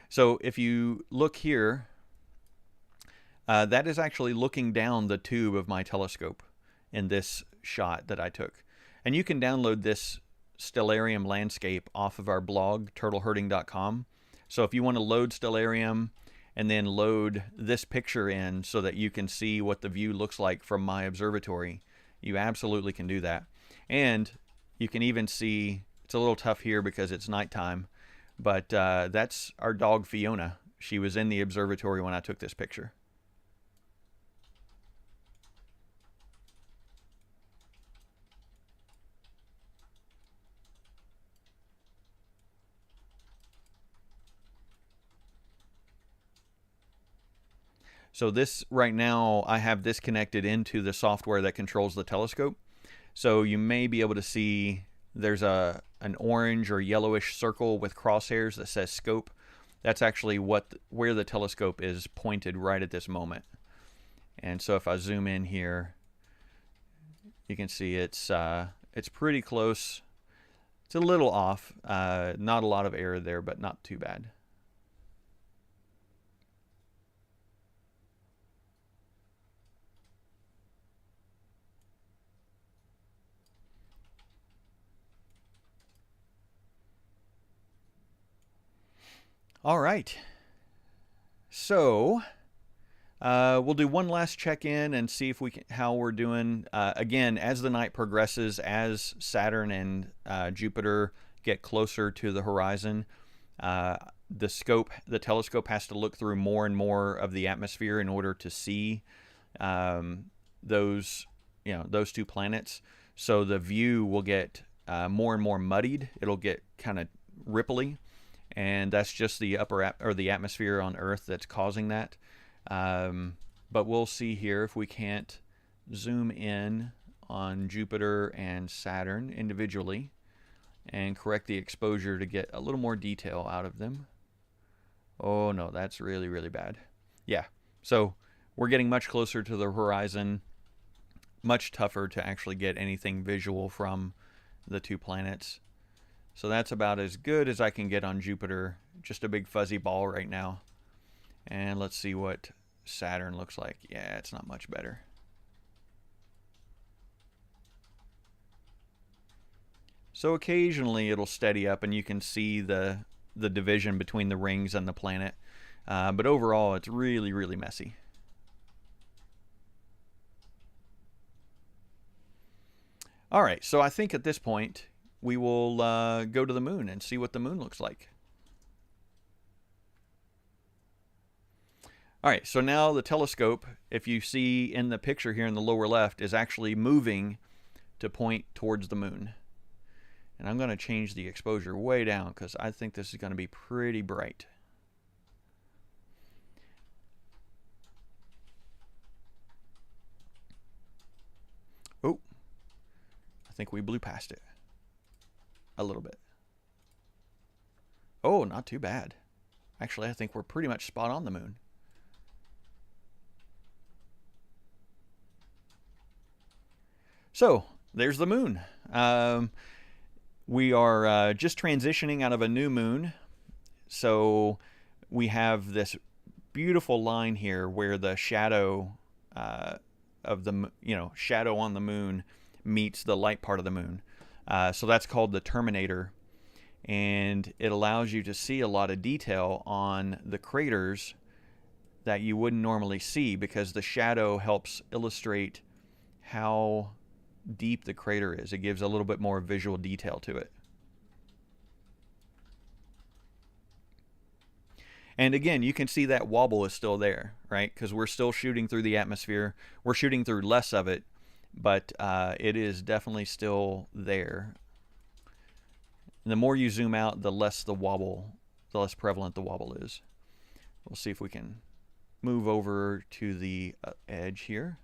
So if you look here, that is actually looking down the tube of my telescope in this shot that I took. And you can download this Stellarium Landscape off of our blog, turtleherding.com. So if you want to load Stellarium and then load this picture in so that you can see what the view looks like from my observatory, you absolutely can do that. And you can even see, it's a little tough here because it's nighttime, but that's our dog Fiona. She was in the observatory when I took this picture. So this right now, I have this connected into the software that controls the telescope. So you may be able to see there's an orange or yellowish circle with crosshairs that says scope. That's actually where the telescope is pointed right at this moment. And so if I zoom in here, you can see it's pretty close. It's a little off. Not a lot of error there, but not too bad. All right, so we'll do one last check-in and see if how we're doing. Again, as the night progresses, as Saturn and Jupiter get closer to the horizon, the telescope has to look through more and more of the atmosphere in order to see those two planets. So the view will get more and more muddied. It'll get kind of ripply. And that's just the the atmosphere on Earth that's causing that. But we'll see here if we can't zoom in on Jupiter and Saturn individually and correct the exposure to get a little more detail out of them. Oh no, that's really, really bad. Yeah, so we're getting much closer to the horizon. Much tougher to actually get anything visual from the two planets. So that's about as good as I can get on Jupiter. Just a big fuzzy ball right now. And let's see what Saturn looks like. Yeah, it's not much better. So occasionally it'll steady up and you can see the the division between the rings and the planet. But overall, it's really, really messy. All right, so I think at this point we will go to the moon and see what the moon looks like. All right, so now the telescope, if you see in the picture here in the lower left, is actually moving to point towards the moon. And I'm going to change the exposure way down because I think this is going to be pretty bright. Oh, I think we blew past it a little bit. Oh, not too bad. Actually, I think we're pretty much spot on the moon. So, there's the moon. We are just transitioning out of a new moon. So, we have this beautiful line here where the shadow of the, shadow on the moon meets the light part of the moon. So that's called the terminator. And it allows you to see a lot of detail on the craters that you wouldn't normally see because the shadow helps illustrate how deep the crater is. It gives a little bit more visual detail to it. And again, you can see that wobble is still there, right? Because we're still shooting through the atmosphere. We're shooting through less of it, but it is definitely still there. And the more you zoom out, the less the wobble, the less prevalent the wobble is. We'll see if we can move over to the edge here.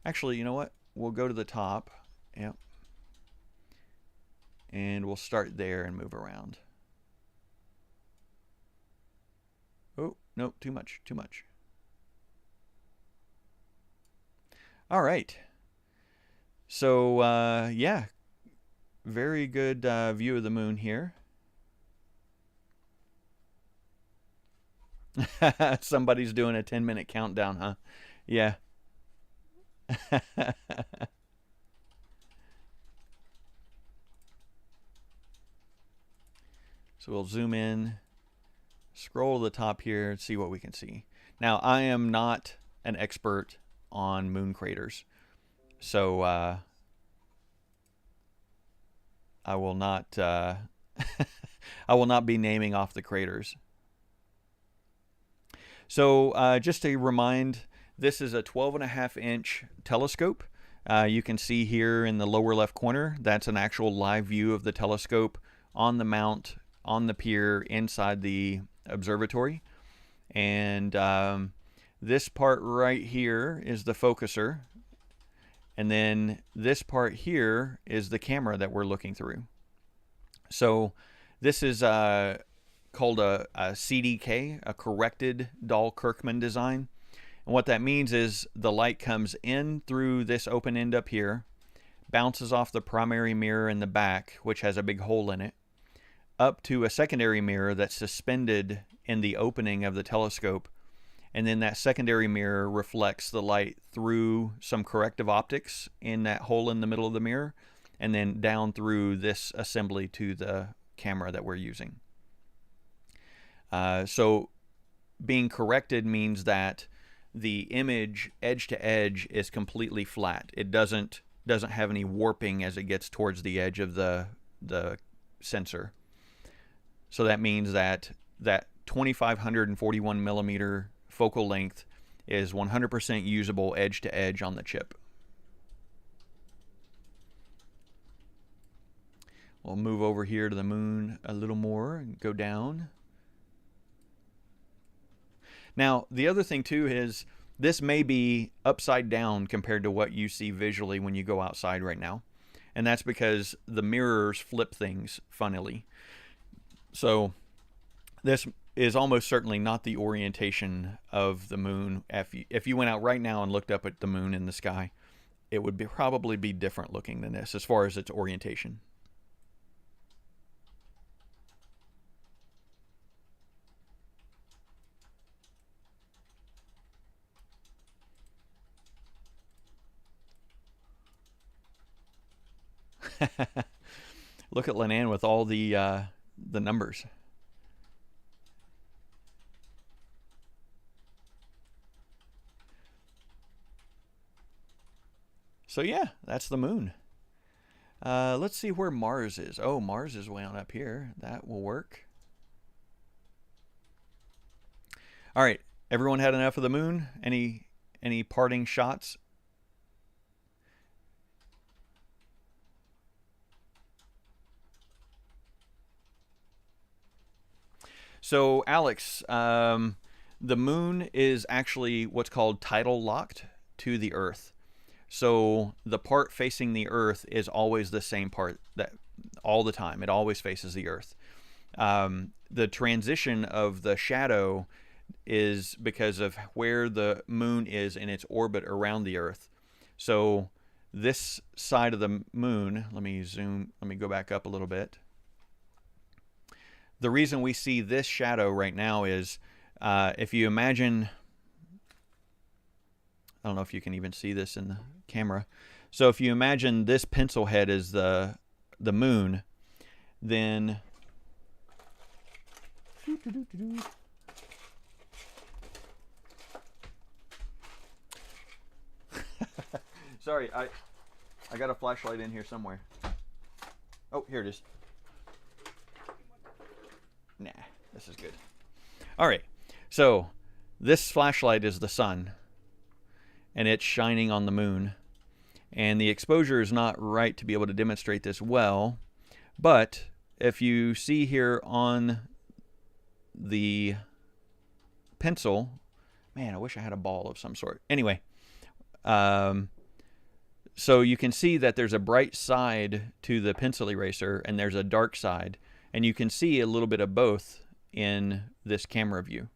Actually, you know what? We'll go to the top. Yep. And we'll start there and move around. Oh, no, too much, too much. All right. So, yeah, very good view of the moon here. Somebody's doing a 10-minute countdown, huh? Yeah. So we'll zoom in, scroll to the top here, and see what we can see. Now, I am not an expert on moon craters, so I will not I will not be naming off the craters. So just to remind, this is a 12.5-inch telescope. You can see here in the lower left corner, that's an actual live view of the telescope on the mount, on the pier, inside the observatory. And this part right here is the focuser. And then this part here is the camera that we're looking through. So this is called a CDK, a corrected Dahl-Kirkman design. And what that means is the light comes in through this open end up here, bounces off the primary mirror in the back, which has a big hole in it, up to a secondary mirror that's suspended in the opening of the telescope. And then that secondary mirror reflects the light through some corrective optics in that hole in the middle of the mirror, and then down through this assembly to the camera that we're using. So being corrected means that the image edge to edge is completely flat. It doesn't have any warping as it gets towards the edge of the sensor. So that means that 2541 millimeter focal length is 100% usable edge to edge on the chip. We'll move over here to the moon a little more and go down. Now, the other thing too is this may be upside down compared to what you see visually when you go outside right now. And that's because the mirrors flip things funnily. So this is almost certainly not the orientation of the moon. If you went out right now and looked up at the moon in the sky, it would probably be different looking than this as far as its orientation. Look at Lenan with all the numbers. So yeah, that's the moon. Let's see where Mars is. Oh, Mars is way on up here. That will work. All right, everyone had enough of the moon? Any parting shots? So, Alex, the moon is actually what's called tidal locked to the Earth. So the part facing the Earth is always the same part that all the time. It always faces the Earth. The transition of the shadow is because of where the moon is in its orbit around the Earth. So this side of the moon, let me go back up a little bit. The reason we see this shadow right now is if you imagine, I don't know if you can even see this in the camera. So if you imagine this pencil head is the moon, then sorry, I got a flashlight in here somewhere. Oh, here it is. Nah, this is good. All right, so this flashlight is the sun, and it's shining on the moon. And the exposure is not right to be able to demonstrate this well, but if you see here on the pencil, man, I wish I had a ball of some sort. Anyway, so you can see that there's a bright side to the pencil eraser and there's a dark side, and you can see a little bit of both in this camera view.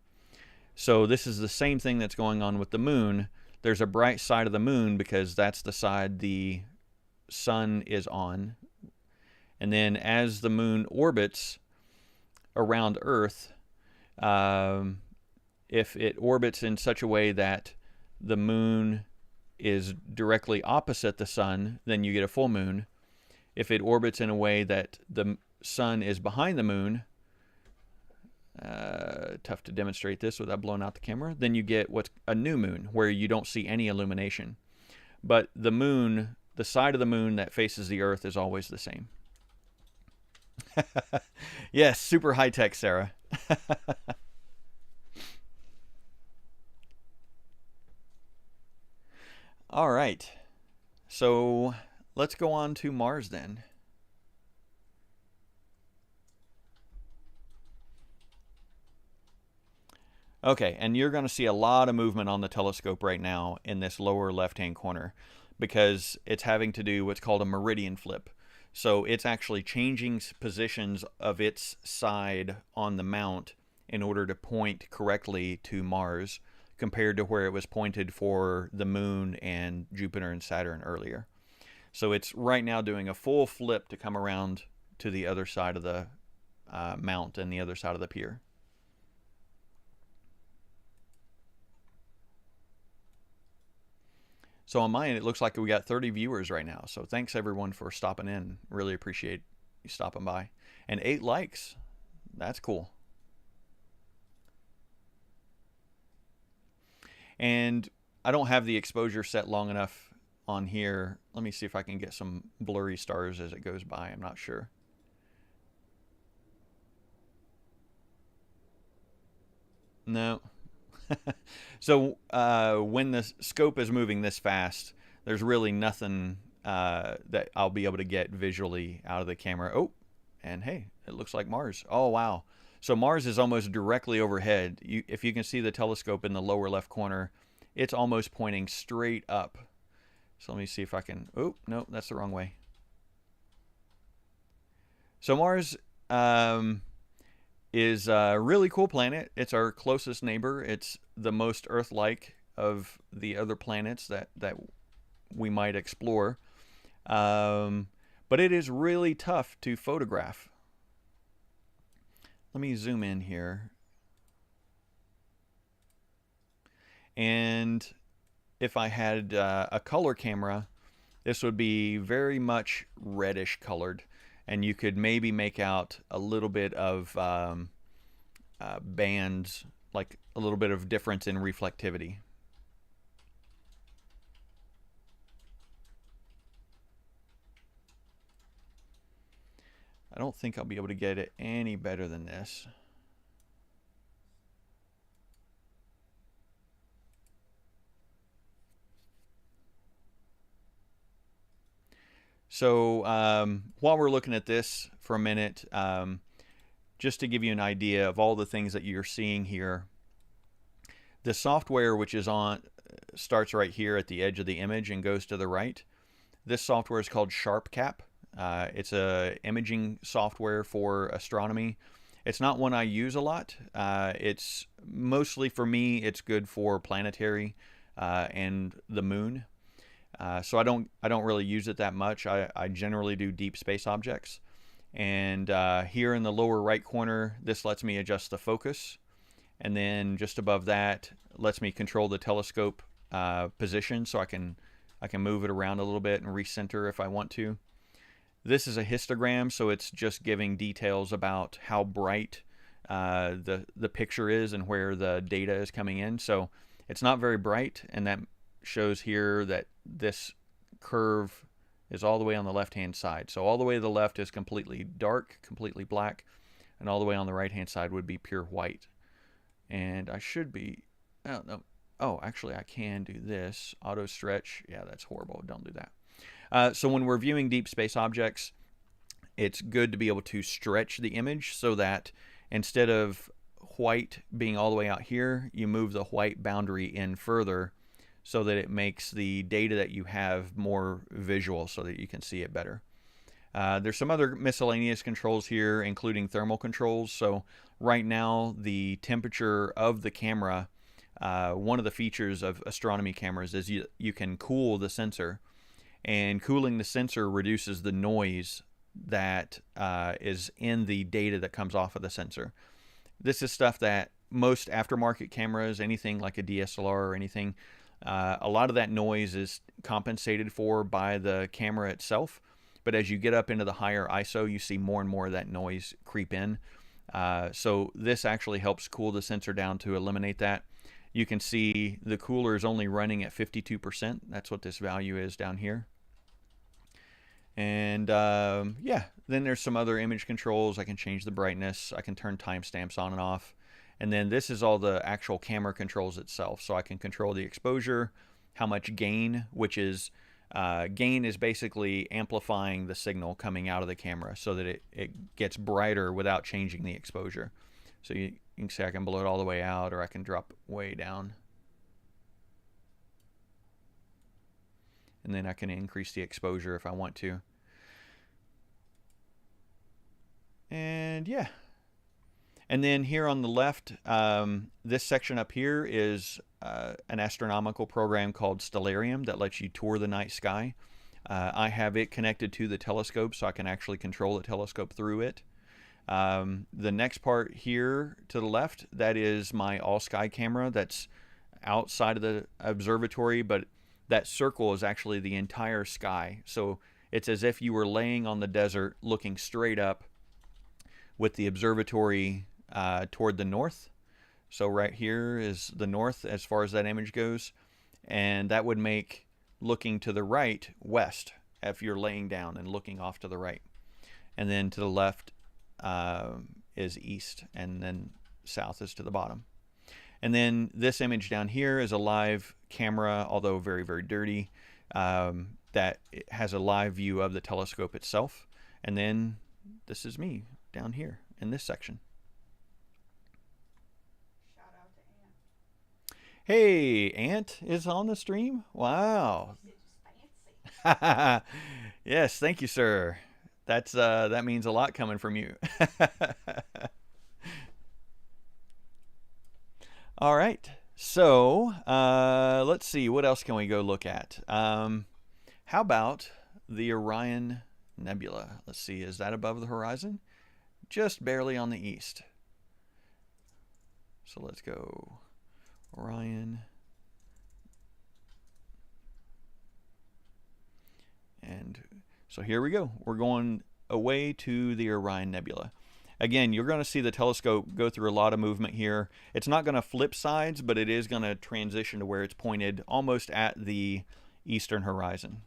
So this is the same thing that's going on with the moon. There's a bright side of the moon because that's the side the sun is on. And then as the moon orbits around Earth, if it orbits in such a way that the moon is directly opposite the sun, then you get a full moon. If it orbits in a way that the sun is behind the moon, tough to demonstrate this without blowing out the camera, then you get what's a new moon, where you don't see any illumination. But the moon, the side of the moon that faces the Earth, is always the same. Yes, super high tech, Sarah. All right, so let's go on to Mars then. Okay, and you're going to see a lot of movement on the telescope right now in this lower left-hand corner because it's having to do what's called a Meridian Flip. So it's actually changing positions of its side on the mount in order to point correctly to Mars compared to where it was pointed for the moon and Jupiter and Saturn earlier. So it's right now doing a full flip to come around to the other side of the mount and the other side of the pier. So on mine, it looks like we got 30 viewers right now. So thanks everyone for stopping in. Really appreciate you stopping by. And 8 likes. That's cool. And I don't have the exposure set long enough on here. Let me see if I can get some blurry stars as it goes by. I'm not sure. No. So when the scope is moving this fast, there's really nothing that I'll be able to get visually out of the camera. Oh, and hey, it looks like Mars. Oh, wow. So Mars is almost directly overhead. If you can see the telescope in the lower left corner, it's almost pointing straight up. So let me see if I can... Oh, no, that's the wrong way. So Mars... is a really cool planet. It's our closest neighbor. It's the most Earth-like of the other planets that we might explore. But it is really tough to photograph. Let me zoom in here. And if I had a color camera, this would be very much reddish colored. And you could maybe make out a little bit of bands, like a little bit of difference in reflectivity. I don't think I'll be able to get it any better than this. So while we're looking at this for a minute, just to give you an idea of all the things that you're seeing here, the software which is on starts right here at the edge of the image and goes to the right. This software is called SharpCap. It's a imaging software for astronomy. It's not one I use a lot. It's mostly, for me, it's good for planetary and the moon. So I don't really use it that much. I generally do deep space objects. And here in the lower right corner, this lets me adjust the focus. And then just above that, lets me control the telescope position, so I can move it around a little bit and recenter if I want to. This is a histogram, so it's just giving details about how bright the picture is and where the data is coming in. So it's not very bright, and that shows here that this curve is all the way on the left-hand side. So all the way to the left is completely dark, completely black, and all the way on the right-hand side would be pure white. And I should be, oh, no. Oh, actually, I can do this. Auto stretch. Yeah, that's horrible. Don't do that. So when we're viewing deep space objects, it's good to be able to stretch the image so that instead of white being all the way out here, you move the white boundary in further so that it makes the data that you have more visual so that you can see it better. There's some other miscellaneous controls here, including thermal controls. So right now, the temperature of the camera, one of the features of astronomy cameras is you can cool the sensor, and cooling the sensor reduces the noise that is in the data that comes off of the sensor. This is stuff that most aftermarket cameras, anything like a DSLR or anything, a lot of that noise is compensated for by the camera itself. But as you get up into the higher ISO, you see more and more of that noise creep in. So this actually helps cool the sensor down to eliminate that. You can see the cooler is only running at 52%. That's what this value is down here. And yeah, then there's some other image controls. I can change the brightness. I can turn timestamps on and off. And then this is all the actual camera controls itself. So I can control the exposure, how much gain, which is gain is basically amplifying the signal coming out of the camera so that it gets brighter without changing the exposure. So you can see I can blow it all the way out, or I can drop way down. And then I can increase the exposure if I want to. And yeah. And then here on the left, this section up here is an astronomical program called Stellarium that lets you tour the night sky. I have it connected to the telescope, so I can actually control the telescope through it. The next part here to the left, that is my all-sky camera that's outside of the observatory, but that circle is actually the entire sky. So it's as if you were laying on the desert looking straight up with the observatory toward the north. So right here is the north as far as that image goes, and that would make looking to the right west if you're laying down and looking off to the right. And then to the left is east, and then south is to the bottom. And then this image down here is a live camera, although very, very dirty, that has a live view of the telescope itself. And then this is me down here in this section. Shout out to Ant. Hey, Ant is on the stream? Wow. It's fancy. Yes, thank you, sir. That's that means a lot coming from you. All right. So let's see. What else can we go look at? How about the Orion Nebula? Let's see. Is that above the horizon? Just barely on the east. So let's go Orion. And so here we go. We're going away to the Orion Nebula. Again, you're going to see the telescope go through a lot of movement here. It's not going to flip sides, but it is going to transition to where it's pointed almost at the eastern horizon.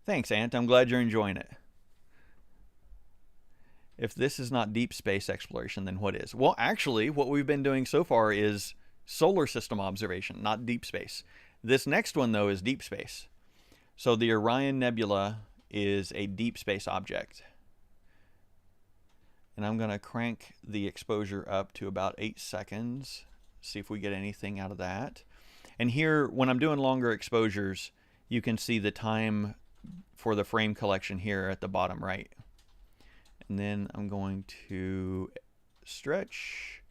Thanks, Ant. I'm glad you're enjoying it. If this is not deep space exploration, then what is? Well, actually, what we've been doing so far is solar system observation, not deep space. This next one, though, is deep space. So the Orion Nebula is a deep space object. And I'm going to crank the exposure up to about 8 seconds, see if we get anything out of that. And here, when I'm doing longer exposures, you can see the time for the frame collection here at the bottom right. And then I'm going to stretch.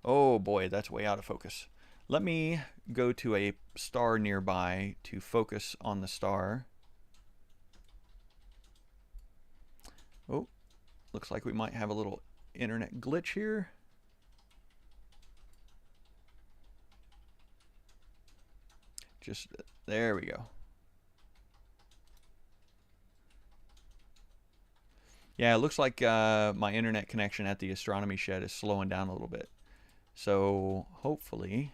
Oh boy, that's way out of focus. Let me go to a star nearby to focus on the star. Oh, looks like we might have a little internet glitch here. Just, there we go. Yeah, it looks like my internet connection at the Astronomy Shed is slowing down a little bit. So hopefully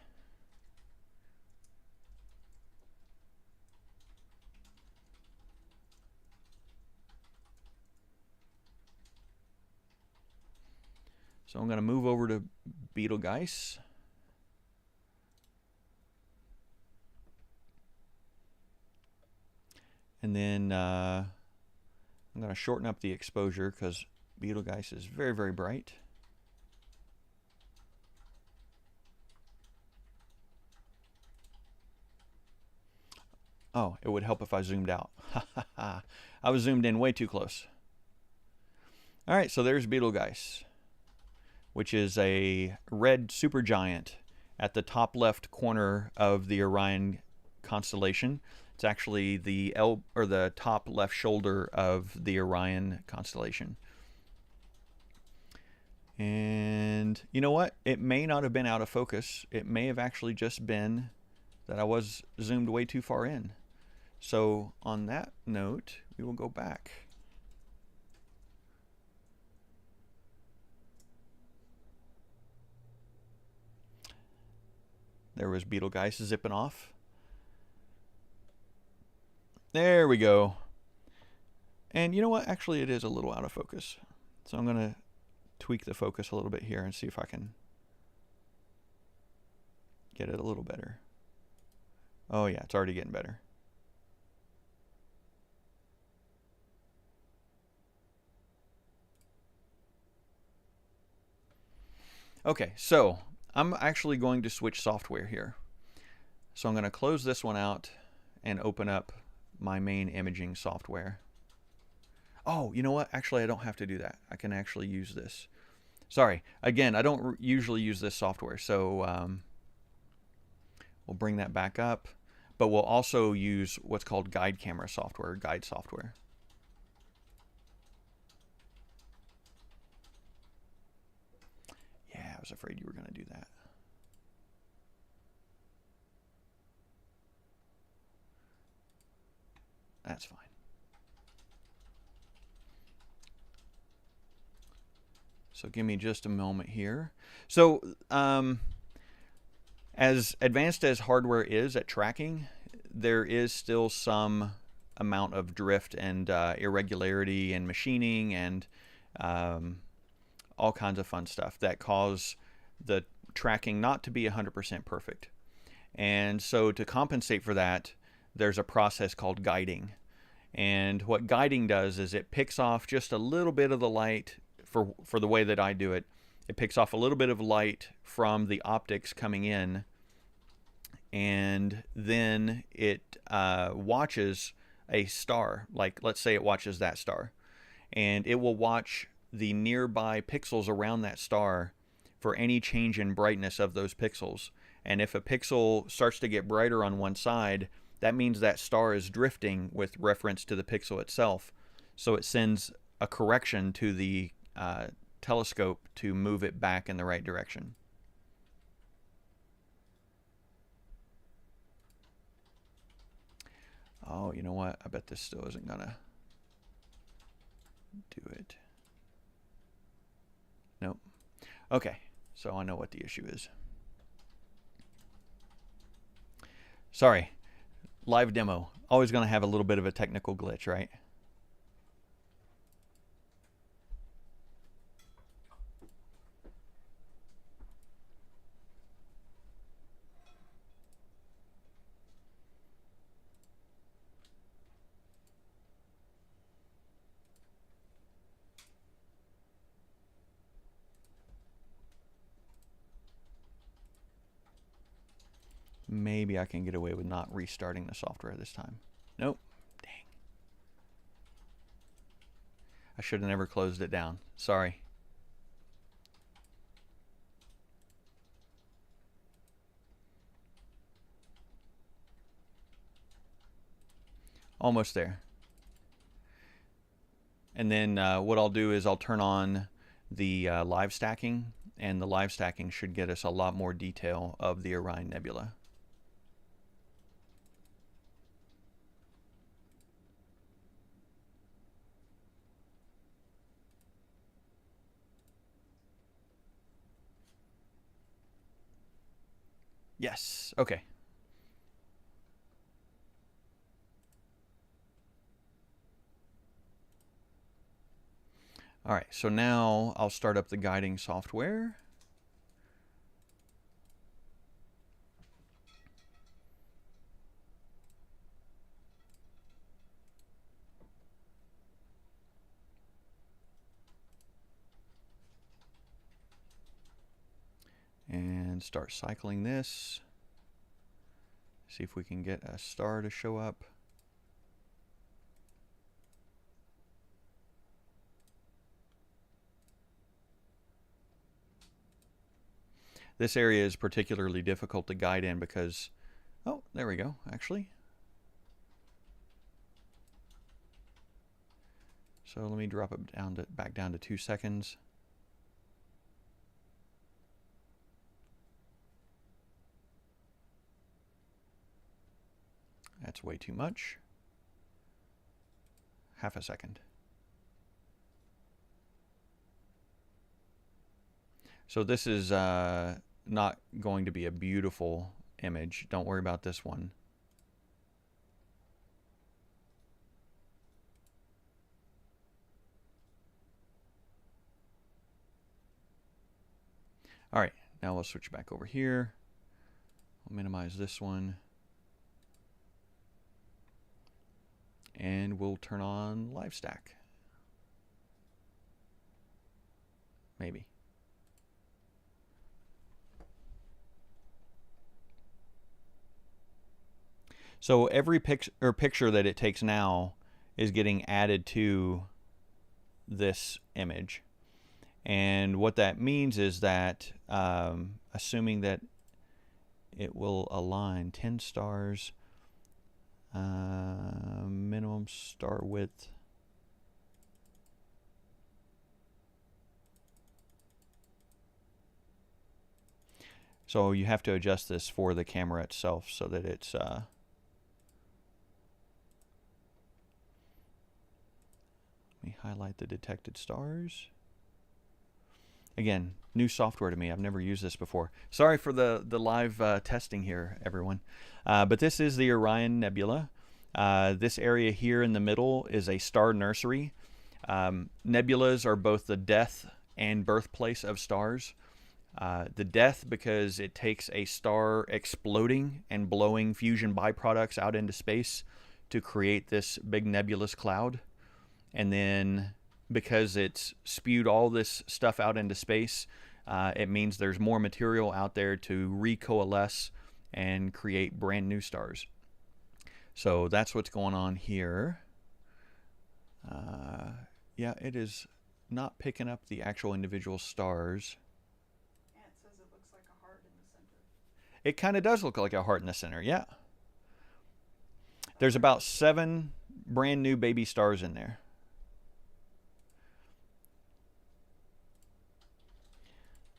so I'm going to move over to Betelgeuse. And then I'm going to shorten up the exposure because Betelgeuse is very, very bright. Oh, it would help if I zoomed out. I was zoomed in way too close. All right, so there's Betelgeuse, which is a red supergiant at the top left corner of the Orion constellation. It's actually the top left shoulder of the Orion constellation. And you know what? It may not have been out of focus. It may have actually just been that I was zoomed way too far in. So on that note, we will go back. There was Betelgeuse zipping off. There we go. And you know what? Actually, it is a little out of focus. So I'm going to tweak the focus a little bit here and see if I can get it a little better. Oh yeah, it's already getting better. Okay, so I'm actually going to switch software here. So I'm going to close this one out and open up my main imaging software. Oh, you know what? Actually, I don't have to do that. I can actually use this. Sorry. Again, I don't usually use this software, so we'll bring that back up. But we'll also use what's called guide camera software, guide software. Yeah, I was afraid you were going to do that. That's fine. So give me just a moment here. So as advanced as hardware is at tracking, there is still some amount of drift and irregularity and machining and all kinds of fun stuff that cause the tracking not to be 100% perfect. And so to compensate for that, there's a process called guiding. And what guiding does is it picks off just a little bit of the light for the way that I do it. It picks off a little bit of light from the optics coming in, and then it watches a star. Like, let's say it watches that star, and it will watch the nearby pixels around that star for any change in brightness of those pixels. And if a pixel starts to get brighter on one side, that means that star is drifting with reference to the pixel itself. So it sends a correction to the telescope to move it back in the right direction. Oh, you know what? I bet this still isn't gonna do it. Nope. Okay, so I know what the issue is. Sorry. live demo. Always going to have a little bit of a technical glitch, right? Maybe I can get away with not restarting the software this time. Nope. Dang. I should have never closed it down. Sorry. Almost there. And then what I'll do is I'll turn on the live stacking, and the live stacking should get us a lot more detail of the Orion Nebula. Yes, okay. All right, so now I'll start up the guiding software. And start cycling this. See if we can get a star to show up. This area is particularly difficult to guide in because, oh, there we go, actually. So let me drop it down to, back down to 2 seconds. That's way too much. Half a second. So this is not going to be a beautiful image. Don't worry about this one. All right, now we'll switch back over here. I'll minimize this one. And we'll turn on live stack. Maybe. So every picture that it takes now is getting added to this image. And what that means is that, assuming that it will align 10 stars, minimum star width. So you have to adjust this for the camera itself so that it's let me highlight the detected stars. Again, new software to me. I've never used this before. Sorry for the live testing here, everyone. But this is the Orion Nebula. This area here in the middle is a star nursery. Nebulas are both the death and birthplace of stars. The death because it takes a star exploding and blowing fusion byproducts out into space to create this big nebulous cloud. And then because it's spewed all this stuff out into space, it means there's more material out there to recoalesce and create brand new stars. So that's what's going on here. Yeah, it is not picking up the actual individual stars. Yeah, it says it looks like a heart in the center. It kind of does look like a heart in the center, yeah. There's about 7 brand new baby stars in there.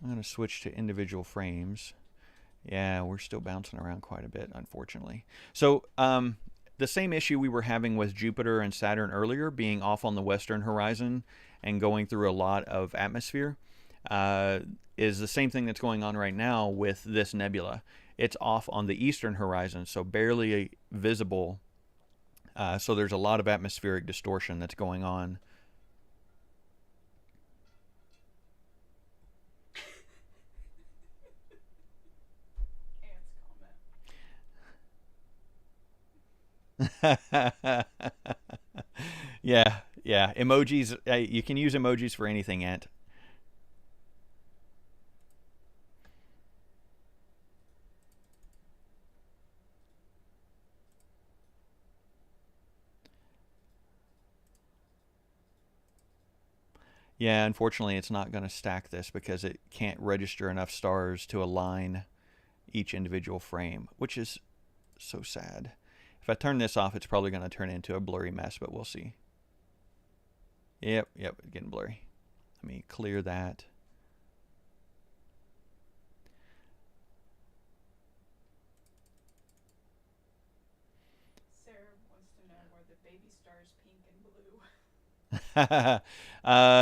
I'm going to switch to individual frames. Yeah, we're still bouncing around quite a bit, unfortunately. So the same issue we were having with Jupiter and Saturn earlier, being off on the western horizon and going through a lot of atmosphere, is the same thing that's going on right now with this nebula. It's off on the eastern horizon, so barely visible. So there's a lot of atmospheric distortion that's going on. Yeah, yeah. Emojis, you can use emojis for anything, Ant. Yeah, unfortunately, it's not going to stack this because it can't register enough stars to align each individual frame, which is so sad. If I turn this off, it's probably going to turn into a blurry mess, but we'll see. Yep, it's getting blurry. Let me clear that. Sarah wants to know, are the baby stars pink and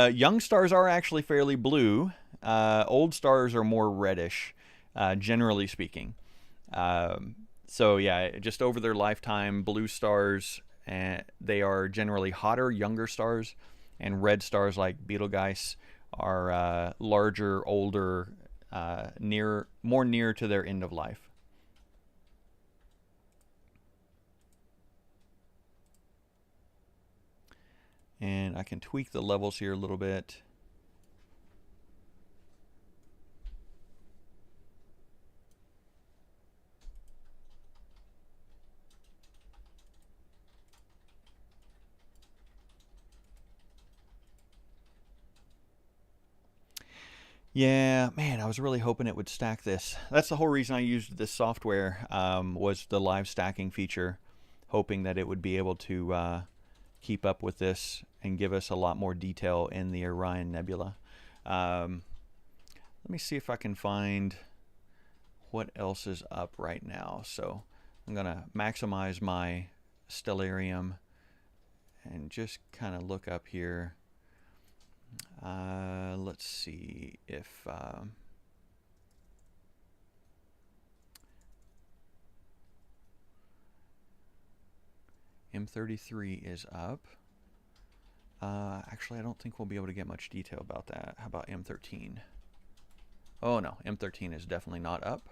blue? Young stars are actually fairly blue. Old stars are more reddish, generally speaking. So yeah, just over their lifetime, blue stars, they are generally hotter, younger stars, and red stars like Betelgeuse are larger, older, more near to their end of life. And I can tweak the levels here a little bit. Yeah, man, I was really hoping it would stack this. That's the whole reason I used this software, was the live stacking feature, hoping that it would be able to keep up with this and give us a lot more detail in the Orion Nebula. Let me see if I can find what else is up right now. So I'm going to maximize my Stellarium and just kind of look up here. Let's see if M33 is up. Actually, I don't think we'll be able to get much detail about that. How about M13? Oh no, M13 is definitely not up.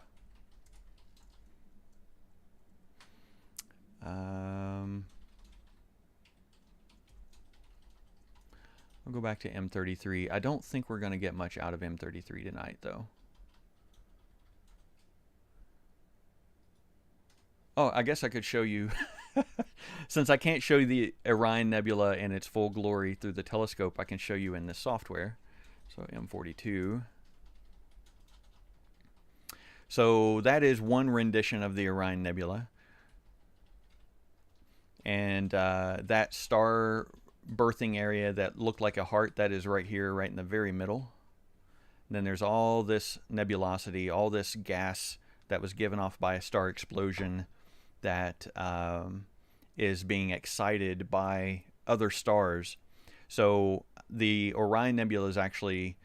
I'll go back to M33. I don't think we're going to get much out of M33 tonight, though. Oh, I guess I could show you, since I can't show you the Orion Nebula in its full glory through the telescope, I can show you in this software. So M42. So that is one rendition of the Orion Nebula. And that star birthing area that looked like a heart, that is right here, right in the very middle. And then there's all this nebulosity, all this gas that was given off by a star explosion that is being excited by other stars. So the Orion Nebula is actually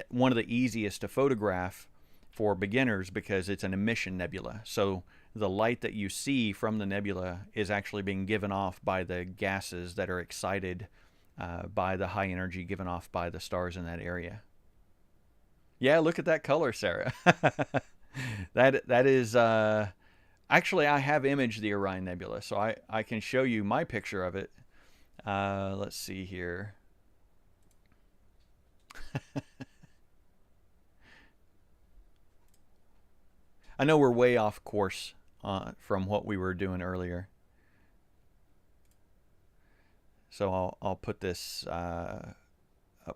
one of the easiest to photograph for beginners because it's an emission nebula. So the light that you see from the nebula is actually being given off by the gases that are excited by the high energy given off by the stars in that area. Yeah, look at that color, Sarah. that is actually, I have imaged the Orion Nebula, so I can show you my picture of it. Let's see here. I know we're way off course from what we were doing earlier. So I'll put this up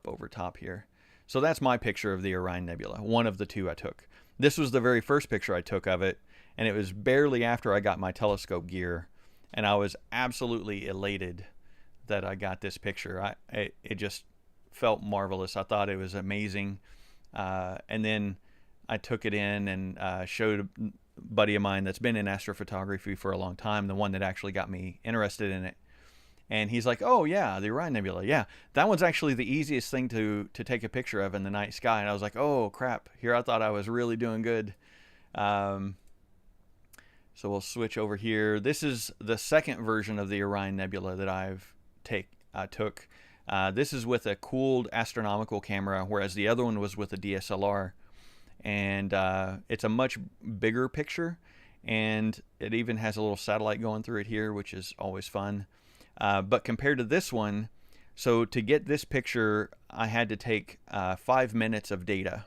over top here. So that's my picture of the Orion Nebula, one of the two I took. This was the very first picture I took of it, and it was barely after I got my telescope gear, and I was absolutely elated that I got this picture. It just felt marvelous. I thought it was amazing. And then I took it in and showed a buddy of mine that's been in astrophotography for a long time, the one that actually got me interested in it. And he's like, oh, yeah, the Orion Nebula. Yeah, that one's actually the easiest thing to take a picture of in the night sky. And I was like, oh, crap. Here I thought I was really doing good. So we'll switch over here. This is the second version of the Orion Nebula that I've took. This is with a cooled astronomical camera, whereas the other one was with a DSLR. And it's a much bigger picture. And it even has a little satellite going through it here, which is always fun. But compared to this one, so to get this picture, I had to take 5 minutes of data.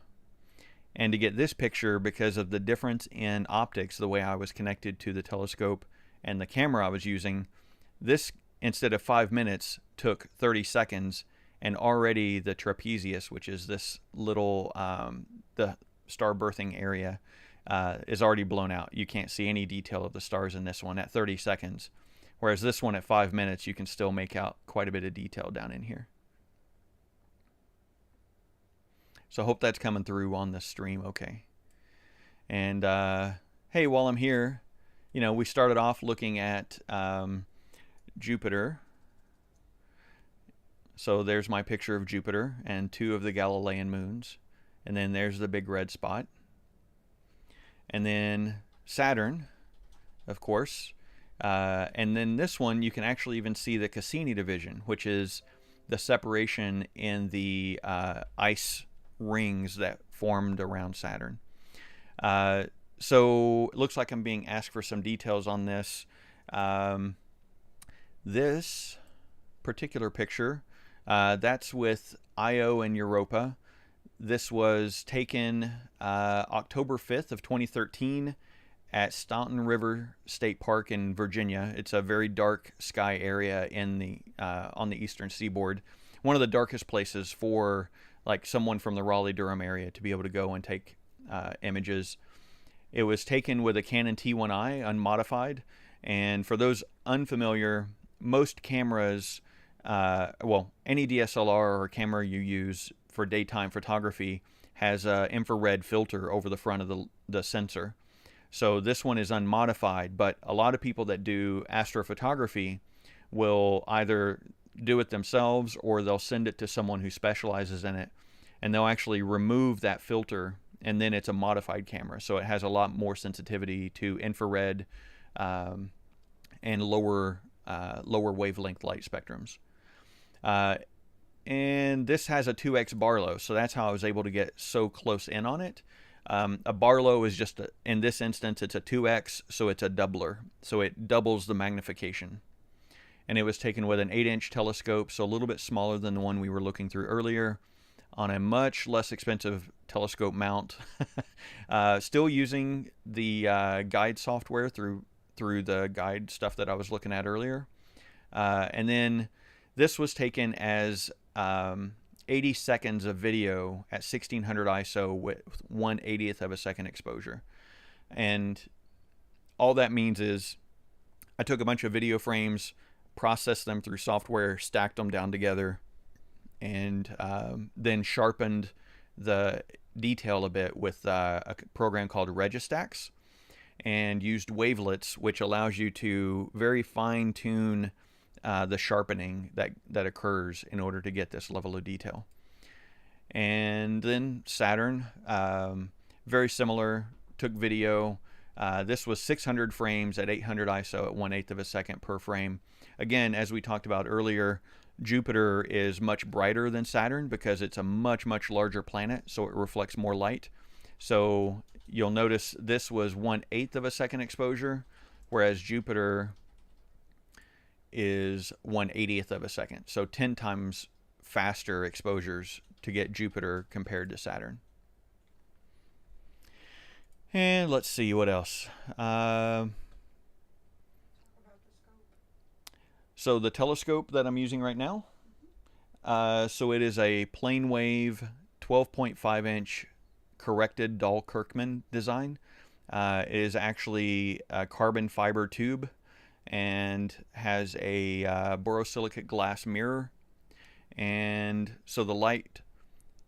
And to get this picture, because of the difference in optics, the way I was connected to the telescope and the camera I was using, this, instead of 5 minutes, took 30 seconds. And already the trapezius, which is this little, the star birthing area, is already blown out. You can't see any detail of the stars in this one at 30 seconds. Whereas this one at 5 minutes, you can still make out quite a bit of detail down in here. So I hope that's coming through on the stream okay. And hey, while I'm here, you know, we started off looking at Jupiter. So there's my picture of Jupiter and 2 of the Galilean moons. And then there's the big red spot. And then Saturn, of course. And then this one, you can actually even see the Cassini division, which is the separation in the ice rings that formed around Saturn. So it looks like I'm being asked for some details on this. This particular picture, that's with Io and Europa. This was taken October 5th of 2013 at Staunton River State Park in Virginia. It's a very dark sky area in the on the eastern seaboard. One of the darkest places for like someone from the Raleigh-Durham area to be able to go and take images. It was taken with a Canon T1i unmodified, and for those unfamiliar, most cameras, well, any DSLR or camera you use for daytime photography has an infrared filter over the front of the sensor. So this one is unmodified, but a lot of people that do astrophotography will either do it themselves or they'll send it to someone who specializes in it, and they'll actually remove that filter, and then it's a modified camera. So it has a lot more sensitivity to infrared and lower wavelength light spectrums. And this has a 2x Barlow, so that's how I was able to get so close in on it. A Barlow is just, in this instance, it's a 2x, so it's a doubler. So it doubles the magnification. And it was taken with an 8-inch telescope, so a little bit smaller than the one we were looking through earlier, on a much less expensive telescope mount. Still using the guide software through the guide stuff that I was looking at earlier. And then this was taken as 80 seconds of video at 1600 ISO with 1/80th of a second exposure. And all that means is I took a bunch of video frames, processed them through software, stacked them down together, and then sharpened the detail a bit with a program called Registax, and used wavelets, which allows you to very fine-tune the sharpening that occurs in order to get this level of detail. And then Saturn, very similar, took video. This was 600 frames at 800 ISO at 1/8 of a second per frame. Again, as we talked about earlier, Jupiter is much brighter than Saturn because it's a much, much larger planet, so it reflects more light. So you'll notice this was 1/8 of a second exposure, whereas Jupiter is 1/80th of a second. So 10 times faster exposures to get Jupiter compared to Saturn. And let's see what else. So the telescope that I'm using right now, so it is a Planewave 12.5-inch corrected Dahl-Kirkman design. It is actually a carbon fiber tube and has a borosilicate glass mirror. And so the light,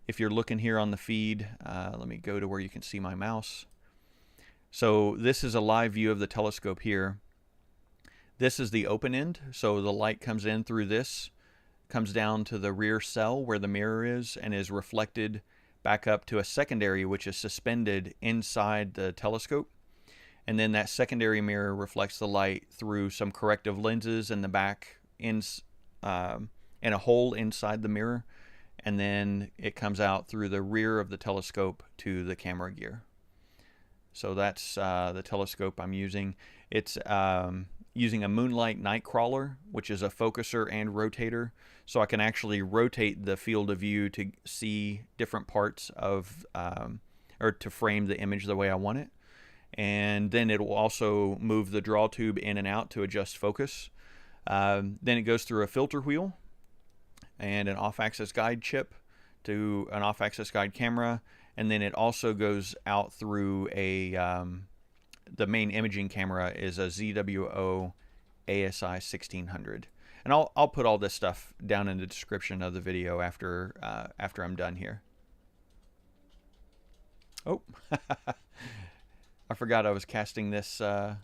if you're looking here on the feed, let me go to where you can see my mouse. So this is a live view of the telescope here. This is the open end, so the light comes in through this, comes down to the rear cell where the mirror is, and is reflected back up to a secondary, which is suspended inside the telescope. And then that secondary mirror reflects the light through some corrective lenses in the back, in a hole inside the mirror, and then it comes out through the rear of the telescope to the camera gear. So that's the telescope I'm using. It's using a Moonlite Nitecrawler, which is a focuser and rotator, so I can actually rotate the field of view to see different parts of, or to frame the image the way I want it. And then it will also move the draw tube in and out to adjust focus. Then it goes through a filter wheel and an off-axis guide chip to an off-axis guide camera, and then it also goes out through a the main imaging camera is a ZWO ASI 1600. And I'll put all this stuff down in the description of the video after I'm done here. Oh, I forgot I was casting this, so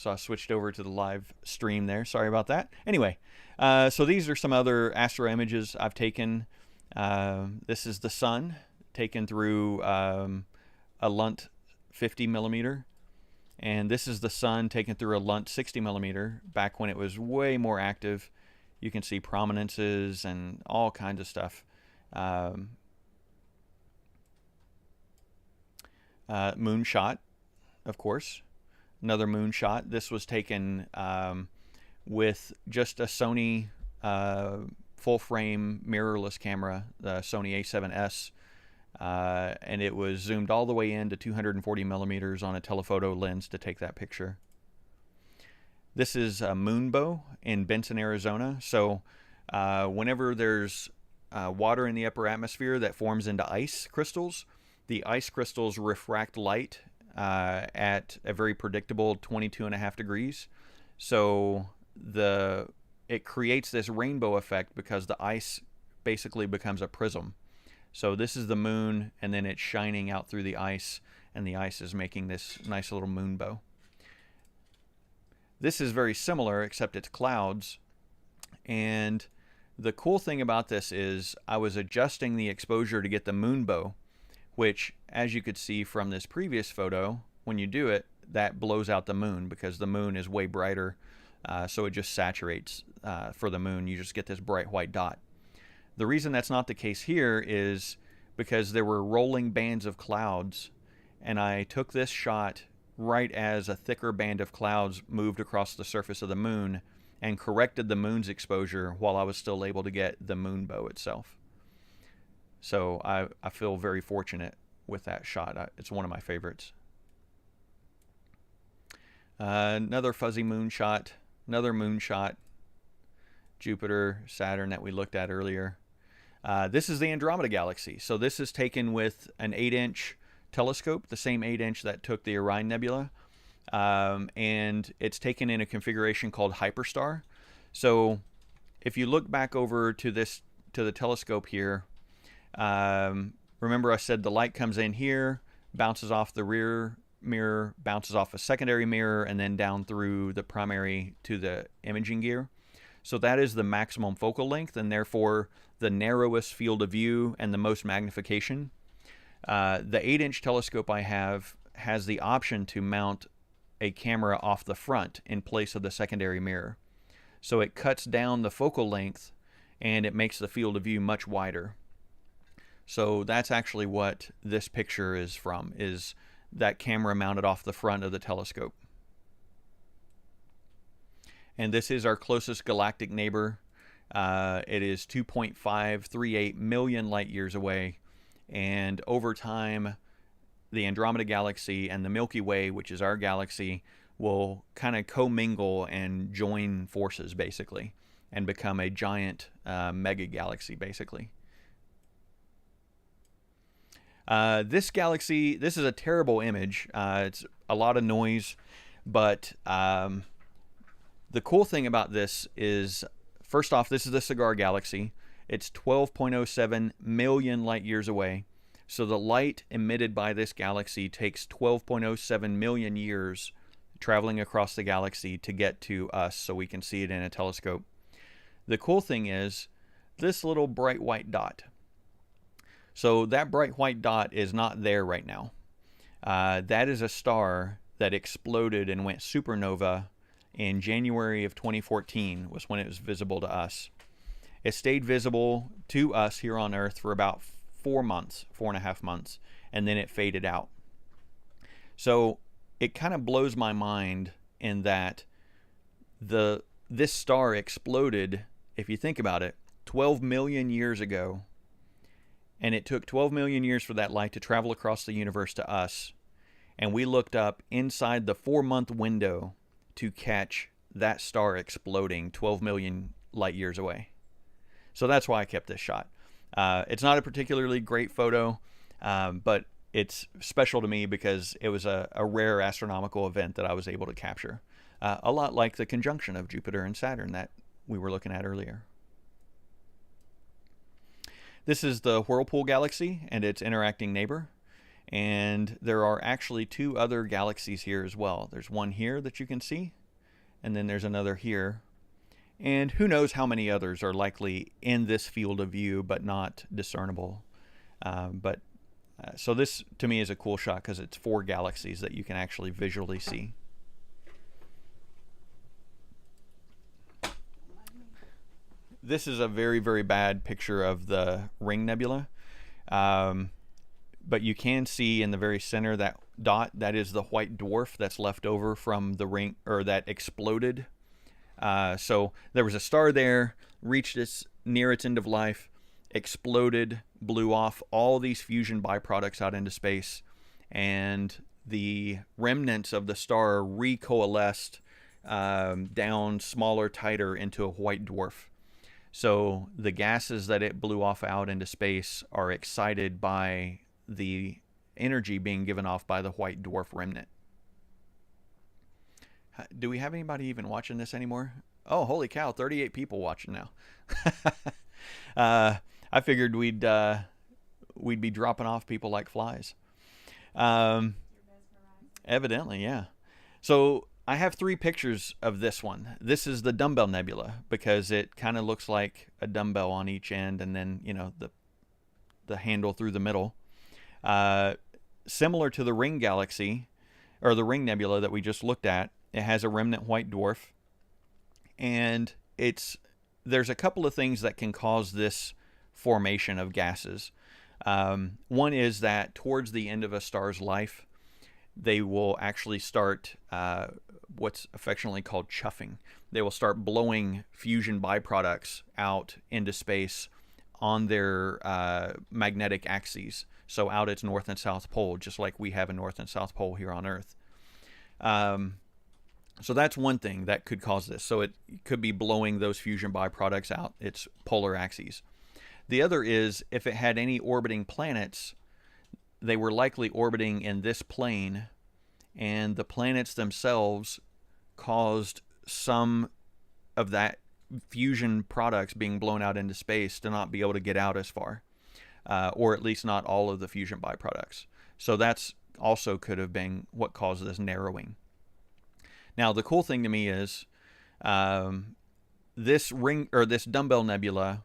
I switched over to the live stream there. Sorry about that. Anyway, so these are some other Astro images I've taken. This is the sun taken through a Lunt 50 millimeter, and this is the sun taken through a Lunt 60 millimeter back when it was way more active. You can see prominences and all kinds of stuff. Moonshot, of course, another moonshot. This was taken with just a Sony full frame mirrorless camera, the Sony A7S. And it was zoomed all the way in to 240 millimeters on a telephoto lens to take that picture. This is a moonbow in Benson, Arizona. So whenever there's water in the upper atmosphere that forms into ice crystals, the ice crystals refract light at a very predictable 22.5 degrees. So it creates this rainbow effect because the ice basically becomes a prism. So this is the moon, and then it's shining out through the ice, and the ice is making this nice little moonbow. This is very similar, except it's clouds. And the cool thing about this is I was adjusting the exposure to get the moonbow, which, as you could see from this previous photo, when you do it, that blows out the moon because the moon is way brighter. So it just saturates for the moon. You just get this bright white dot. The reason that's not the case here is because there were rolling bands of clouds, and I took this shot right as a thicker band of clouds moved across the surface of the moon and corrected the moon's exposure while I was still able to get the moonbow itself. So I feel very fortunate with that shot. It's one of my favorites. Another fuzzy moonshot, another moonshot, Jupiter, Saturn that we looked at earlier. This is the Andromeda Galaxy. So this is taken with an 8-inch telescope, the same 8-inch that took the Orion Nebula. And it's taken in a configuration called Hyperstar. So if you look back over to the telescope here, remember I said the light comes in here, bounces off the rear mirror, bounces off a secondary mirror, and then down through the primary to the imaging gear. So that is the maximum focal length, and therefore the narrowest field of view and the most magnification. The 8-inch telescope I have has the option to mount a camera off the front in place of the secondary mirror. So it cuts down the focal length and it makes the field of view much wider. So that's actually what this picture is from, is that camera mounted off the front of the telescope. And this is our closest galactic neighbor. It is 2.538 million light years away. And over time, the Andromeda Galaxy and the Milky Way, which is our galaxy, will kind of commingle and join forces, basically, and become a giant mega galaxy, basically. This galaxy, this is a terrible image. It's a lot of noise, but the cool thing about this is, first off, this is the Cigar Galaxy. It's 12.07 million light years away. So the light emitted by this galaxy takes 12.07 million years traveling across the galaxy to get to us so we can see it in a telescope. The cool thing is this little bright white dot. So that bright white dot is not there right now. That is a star that exploded and went supernova in January of 2014 was when it was visible to us. It stayed visible to us here on Earth for about 4 months, 4.5 months, and then it faded out. So it kind of blows my mind in that this star exploded, if you think about it, 12 million years ago, and it took 12 million years for that light to travel across the universe to us, and we looked up inside the 4-month window to catch that star exploding 12 million light years away. So that's why I kept this shot. It's not a particularly great photo, but it's special to me because it was a rare astronomical event that I was able to capture. A lot like the conjunction of Jupiter and Saturn that we were looking at earlier. This is the Whirlpool Galaxy and its interacting neighbor. And there are actually 2 other galaxies here as well. There's one here that you can see, and then there's another here. And who knows how many others are likely in this field of view but not discernible. So this to me is a cool shot because it's 4 galaxies that you can actually visually see. This is a very, very bad picture of the Ring Nebula. But you can see in the very center that dot, that is the white dwarf that's left over from the ring, or that exploded. So there was a star there, reached near its end of life, exploded, blew off all these fusion byproducts out into space, and the remnants of the star recoalesced down smaller, tighter into a white dwarf. So the gases that it blew off out into space are excited by the energy being given off by the white dwarf remnant. Do we have anybody even watching this anymore? Oh, holy cow, 38 people watching now. I figured we'd be dropping off people like flies. Evidently, yeah. So I have 3 pictures of this one. This is the Dumbbell Nebula because it kind of looks like a dumbbell on each end, and then, you know, the handle through the middle. Similar to the Ring Galaxy, or the Ring Nebula that we just looked at, it has a remnant white dwarf, and there's a couple of things that can cause this formation of gases. One is that towards the end of a star's life, they will actually start what's affectionately called chuffing. They will start blowing fusion byproducts out into space on their magnetic axes. So out its north and south pole, just like we have a north and south pole here on Earth. So that's one thing that could cause this. So it could be blowing those fusion byproducts out its polar axes. The other is if it had any orbiting planets, they were likely orbiting in this plane, and the planets themselves caused some of that fusion products being blown out into space to not be able to get out as far. Or at least not all of the fusion byproducts. So that's also could have been what caused this narrowing. Now the cool thing to me is this Dumbbell Nebula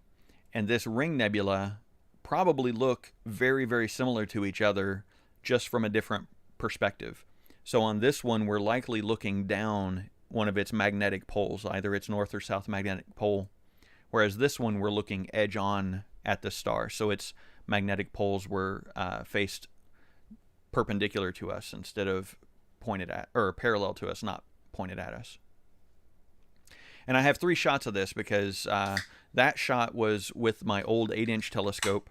and this Ring Nebula probably look very, very similar to each other, just from a different perspective. So on this one, we're likely looking down one of its magnetic poles, either its north or south magnetic pole, whereas this one we're looking edge on at the star. So its magnetic poles were faced perpendicular to us instead of pointed at, or parallel to us, not pointed at us. And I have 3 shots of this because that shot was with my old 8-inch telescope.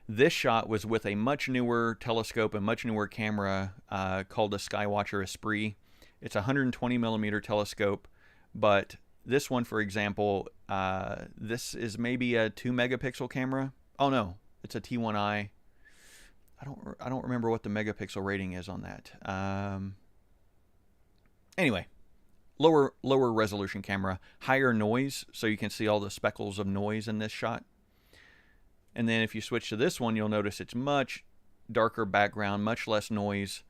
This shot was with a much newer telescope, a much newer camera called the Skywatcher Esprit. It's a 120 millimeter telescope, but this one, for example, this is maybe a 2 megapixel camera. Oh no, it's a T1i. I don't remember what the megapixel rating is on that. Anyway, lower resolution camera, higher noise, so you can see all the speckles of noise in this shot. And then if you switch to this one, you'll notice it's much darker background, much less noise.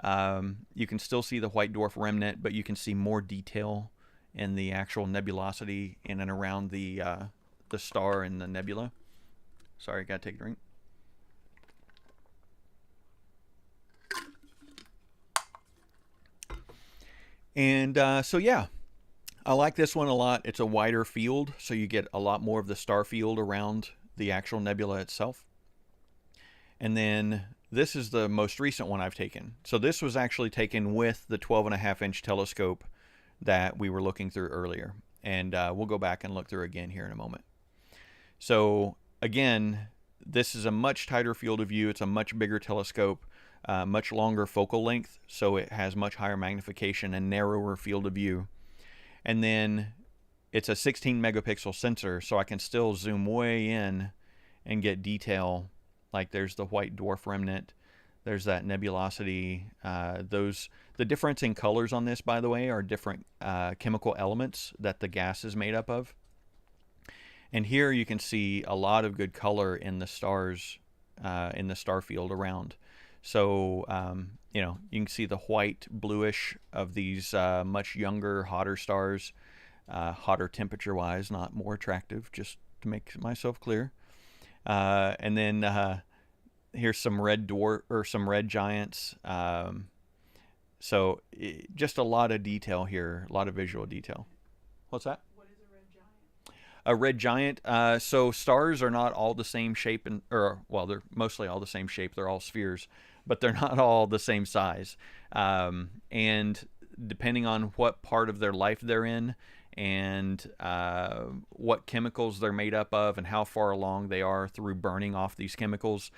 You can still see the white dwarf remnant, but you can see more detail in the actual nebulosity in and around the star and the nebula. Sorry, gotta take a drink. And so yeah, I like this one a lot. It's a wider field, so you get a lot more of the star field around the actual nebula itself. And then this is the most recent one I've taken. So this was actually taken with the 12.5-inch telescope that we were looking through earlier. And we'll go back and look through again here in a moment. So again, this is a much tighter field of view. It's a much bigger telescope, much longer focal length, so it has much higher magnification and narrower field of view. And then it's a 16 megapixel sensor, so I can still zoom way in and get detail. Like there's the white dwarf remnant, there's that nebulosity. The difference in colors on this, by the way, are different chemical elements that the gas is made up of. And here you can see a lot of good color in the stars, in the star field around. So, you know, you can see the white bluish of these much younger, hotter stars, hotter temperature-wise, not more attractive, just to make myself clear. And then here's some red dwarf or some red giants. So just a lot of detail here, a lot of visual detail. What's that? What is a red giant? A red giant. So stars are not all the same shape, well, they're mostly all the same shape. They're all spheres, but they're not all the same size. And depending on what part of their life they're in, and what chemicals they're made up of, and how far along they are through burning off these chemicals,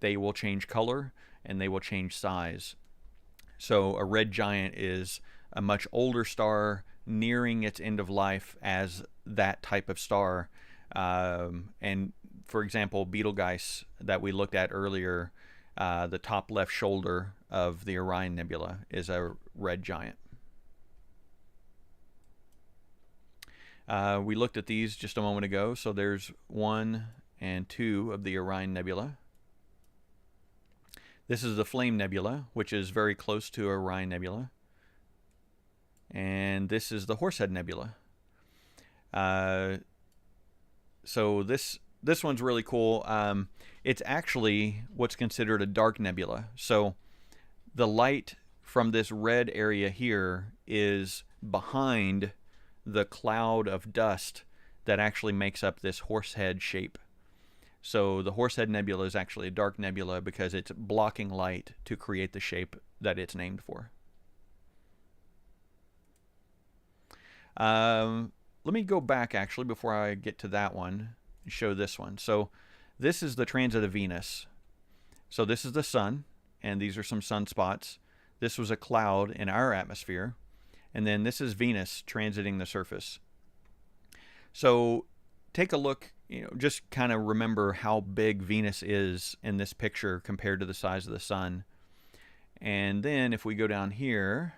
they will change color and they will change size. So a red giant is a much older star nearing its end of life as that type of star. And for example, Betelgeuse that we looked at earlier, the top left shoulder of the Orion Nebula is a red giant. We looked at these just a moment ago. So there's 1 and 2 of the Orion Nebula. This is the Flame Nebula, which is very close to Orion Nebula. And this is the Horsehead Nebula. So this one's really cool. It's actually what's considered a dark nebula. So the light from this red area here is behind the cloud of dust that actually makes up this horsehead shape. So the Horsehead Nebula is actually a dark nebula because it's blocking light to create the shape that it's named for. Let me go back actually before I get to that one and show this one. So this is the transit of Venus. So this is the sun, and these are some sunspots. This was a cloud in our atmosphere. And then this is Venus transiting the surface. So take a look, you know, just kind of remember how big Venus is in this picture compared to the size of the sun. And then if we go down here,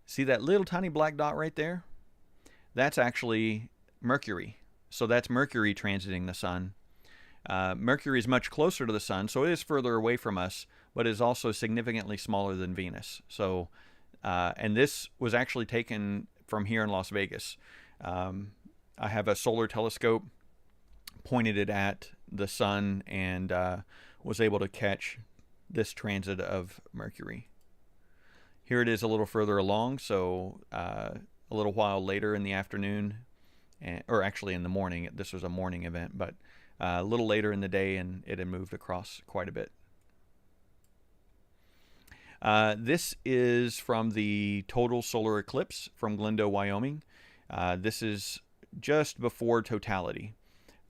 see that little tiny black dot right there? That's actually Mercury. So that's Mercury transiting the sun. Mercury is much closer to the sun, so it is further away from us, but is also significantly smaller than Venus. So, and this was actually taken from here in Las Vegas. I have a solar telescope, pointed it at the sun, and was able to catch this transit of Mercury. Here it is a little further along, so a little while later in the afternoon, or actually in the morning. This was a morning event, but a little later in the day, and it had moved across quite a bit. This is from the total solar eclipse from Glendo, Wyoming. This is just before totality.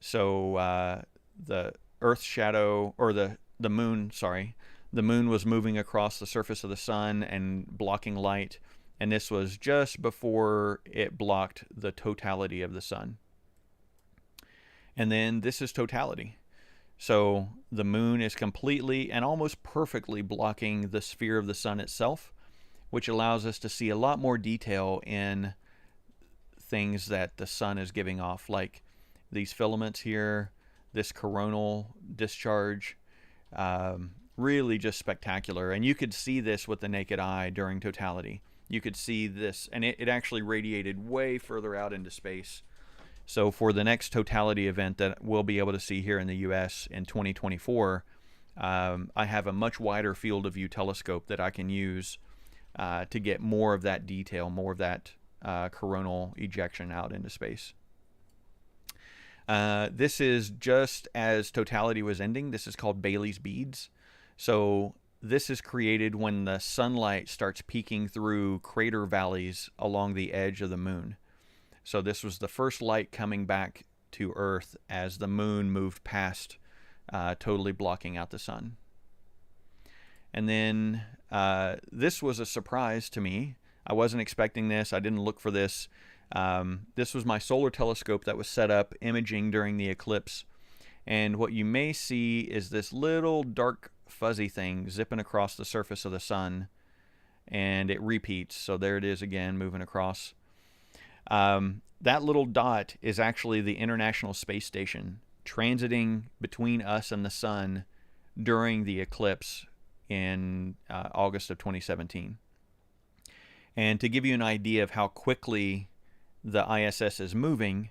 So the Earth's shadow, or the moon, sorry, the moon was moving across the surface of the sun and blocking light, and this was just before it blocked the totality of the sun. And then this is totality. So the moon is completely and almost perfectly blocking the sphere of the sun itself, which allows us to see a lot more detail in things that the sun is giving off, like these filaments here, this coronal discharge, really just spectacular. And you could see this with the naked eye during totality. You could see this, and it actually radiated way further out into space. So for the next totality event that we'll be able to see here in the US in 2024, I have a much wider field of view telescope that I can use to get more of that detail, more of that coronal ejection out into space. This is just as totality was ending. This is called Bailey's beads. So this is created when the sunlight starts peeking through crater valleys along the edge of the moon. So this was the first light coming back to Earth as the moon moved past, totally blocking out the sun. And then this was a surprise to me. I wasn't expecting this. I didn't look for this. This was my solar telescope that was set up imaging during the eclipse. And what you may see is this little dark fuzzy thing zipping across the surface of the sun. And it repeats. So there it is again, moving across. That little dot is actually the International Space Station transiting between us and the sun during the eclipse in August of 2017. And to give you an idea of how quickly the ISS is moving,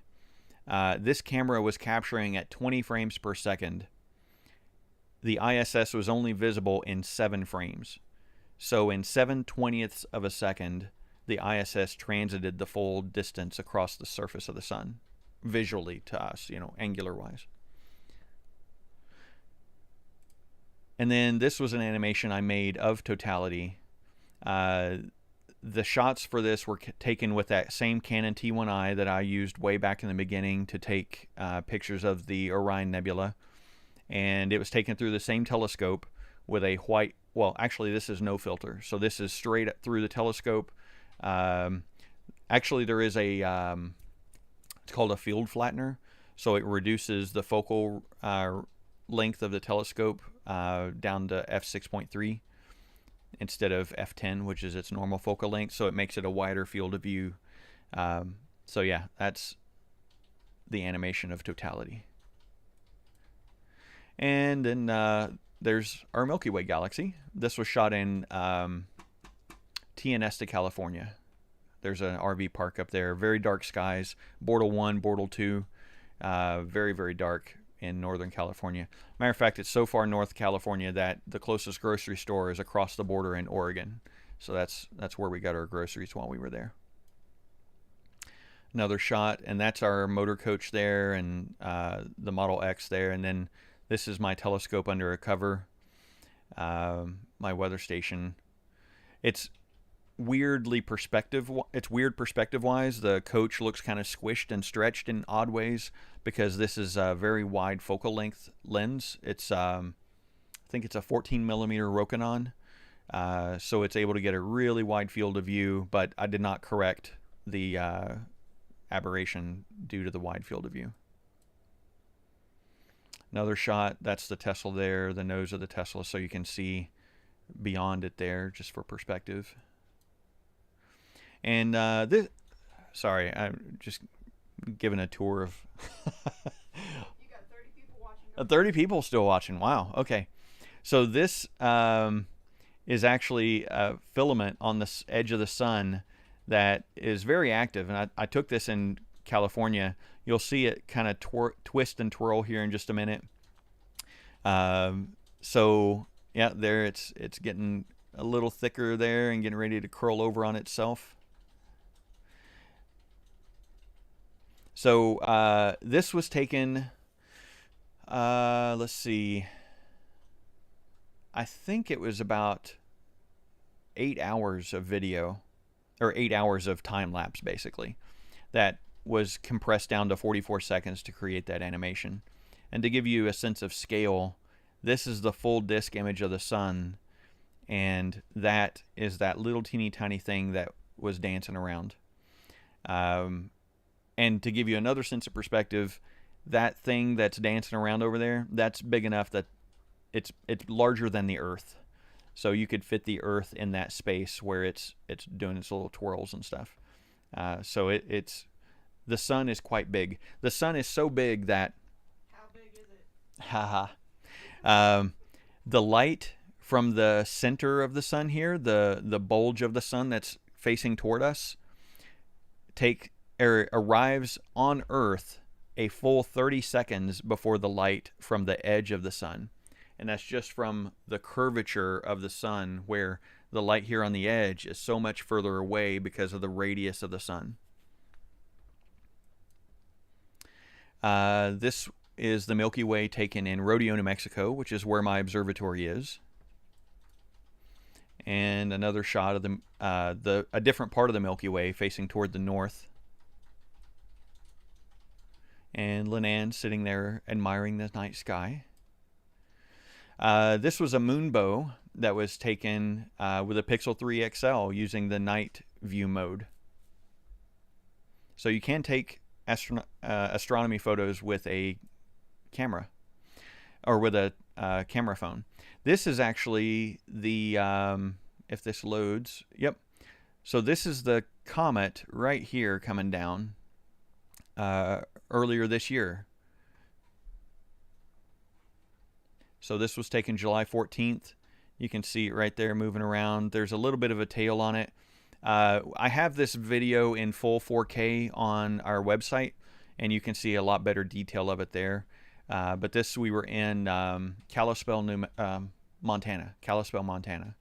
this camera was capturing at 20 frames per second. The ISS was only visible in 7 frames. So in 7/20ths of a second, the ISS transited the full distance across the surface of the sun, visually to us, you know, angular-wise. And then this was an animation I made of totality. The shots for this were taken with that same Canon T1i that I used way back in the beginning to take pictures of the Orion Nebula. And it was taken through the same telescope with a white, well, actually this is no filter. So this is straight up through the telescope. Actually, there is a, it's called a field flattener. So it reduces the focal length of the telescope down to f6.3 instead of f10, which is its normal focal length. So it makes it a wider field of view. So yeah, that's the animation of totality. And then there's our Milky Way galaxy. This was shot in Tianesta, California. There's an RV park up there. Very dark skies. Bortle 1, Bortle 2. Very, very dark in Northern California. Matter of fact, it's so far North California that the closest grocery store is across the border in Oregon. So that's where we got our groceries while we were there. Another shot, and that's our motor coach there, and the Model X there. And then this is my telescope under a cover, my weather station. It's weirdly weird perspective-wise. The coach looks kind of squished and stretched in odd ways because this is a very wide focal length lens. It's I think it's a 14 millimeter Rokinon, so it's able to get a really wide field of view, but I did not correct the aberration due to the wide field of view. Another shot, that's the Tesla there, the nose of the Tesla, so you can see beyond it there just for perspective. And this, sorry, I'm just giving a tour of You got 30 people watching. 30 people still watching. Wow. Okay. So this is actually a filament on the edge of the sun that is very active. And I took this in California. You'll see it kind of twist and twirl here in just a minute. So yeah, there it's getting a little thicker there and getting ready to curl over on itself. So this was taken, let's see, I think it was about 8 hours of video, or 8 hours of time lapse basically, that was compressed down to 44 seconds to create that animation. And to give you a sense of scale, this is the full disk image of the sun, and that is that little teeny tiny thing that was dancing around. And to give you another sense of perspective, that thing that's dancing around over there, that's big enough that it's larger than the Earth. So you could fit the Earth in that space where it's doing its little twirls and stuff. So it's the sun is quite big. The sun is so big that, How big is it? haha, the light from the center of the sun here, the bulge of the sun that's facing toward us, arrives on Earth a full 30 seconds before the light from the edge of the sun. And that's just from the curvature of the sun, where the light here on the edge is so much further away because of the radius of the sun. This is the Milky Way taken in Rodeo, New Mexico, which is where my observatory is. And another shot of a different part of the Milky Way facing toward the north. And Linan sitting there admiring the night sky. This was a moonbow that was taken with a Pixel 3 XL using the night view mode. So you can take astronomy photos with a camera, or with a camera phone. This is actually the, if this loads, yep. So this is the comet right here coming down earlier this year. So this was taken July 14th. You can see it right there moving around. There's a little bit of a tail on it. I have this video in full 4K on our website, and you can see a lot better detail of it there. But this, we were in Kalispell, Montana. Kalispell, Montana.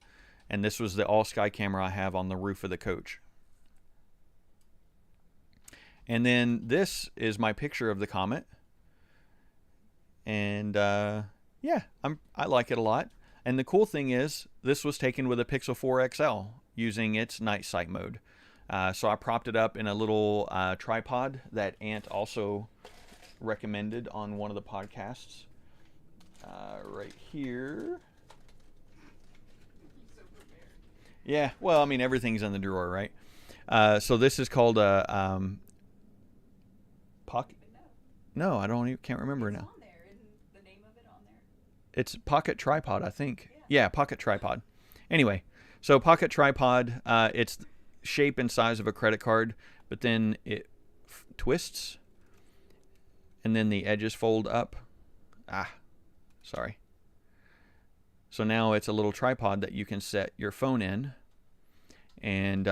And this was the all-sky camera I have on the roof of the coach. And then this is my picture of the comet. And yeah, I like it a lot. And the cool thing is, this was taken with a Pixel 4 XL using its night sight mode. So I propped it up in a little tripod that Ant also recommended on one of the podcasts. Right here. Yeah, well, I mean, everything's in the drawer, right? So this is called a pocket. No, I can't remember now. On there. Isn't the name of it on there? It's pocket tripod, I think. Yeah, pocket tripod. Anyway, so pocket tripod, it's shape and size of a credit card, but then it twists, and then the edges fold up. Sorry. So now it's a little tripod that you can set your phone in, and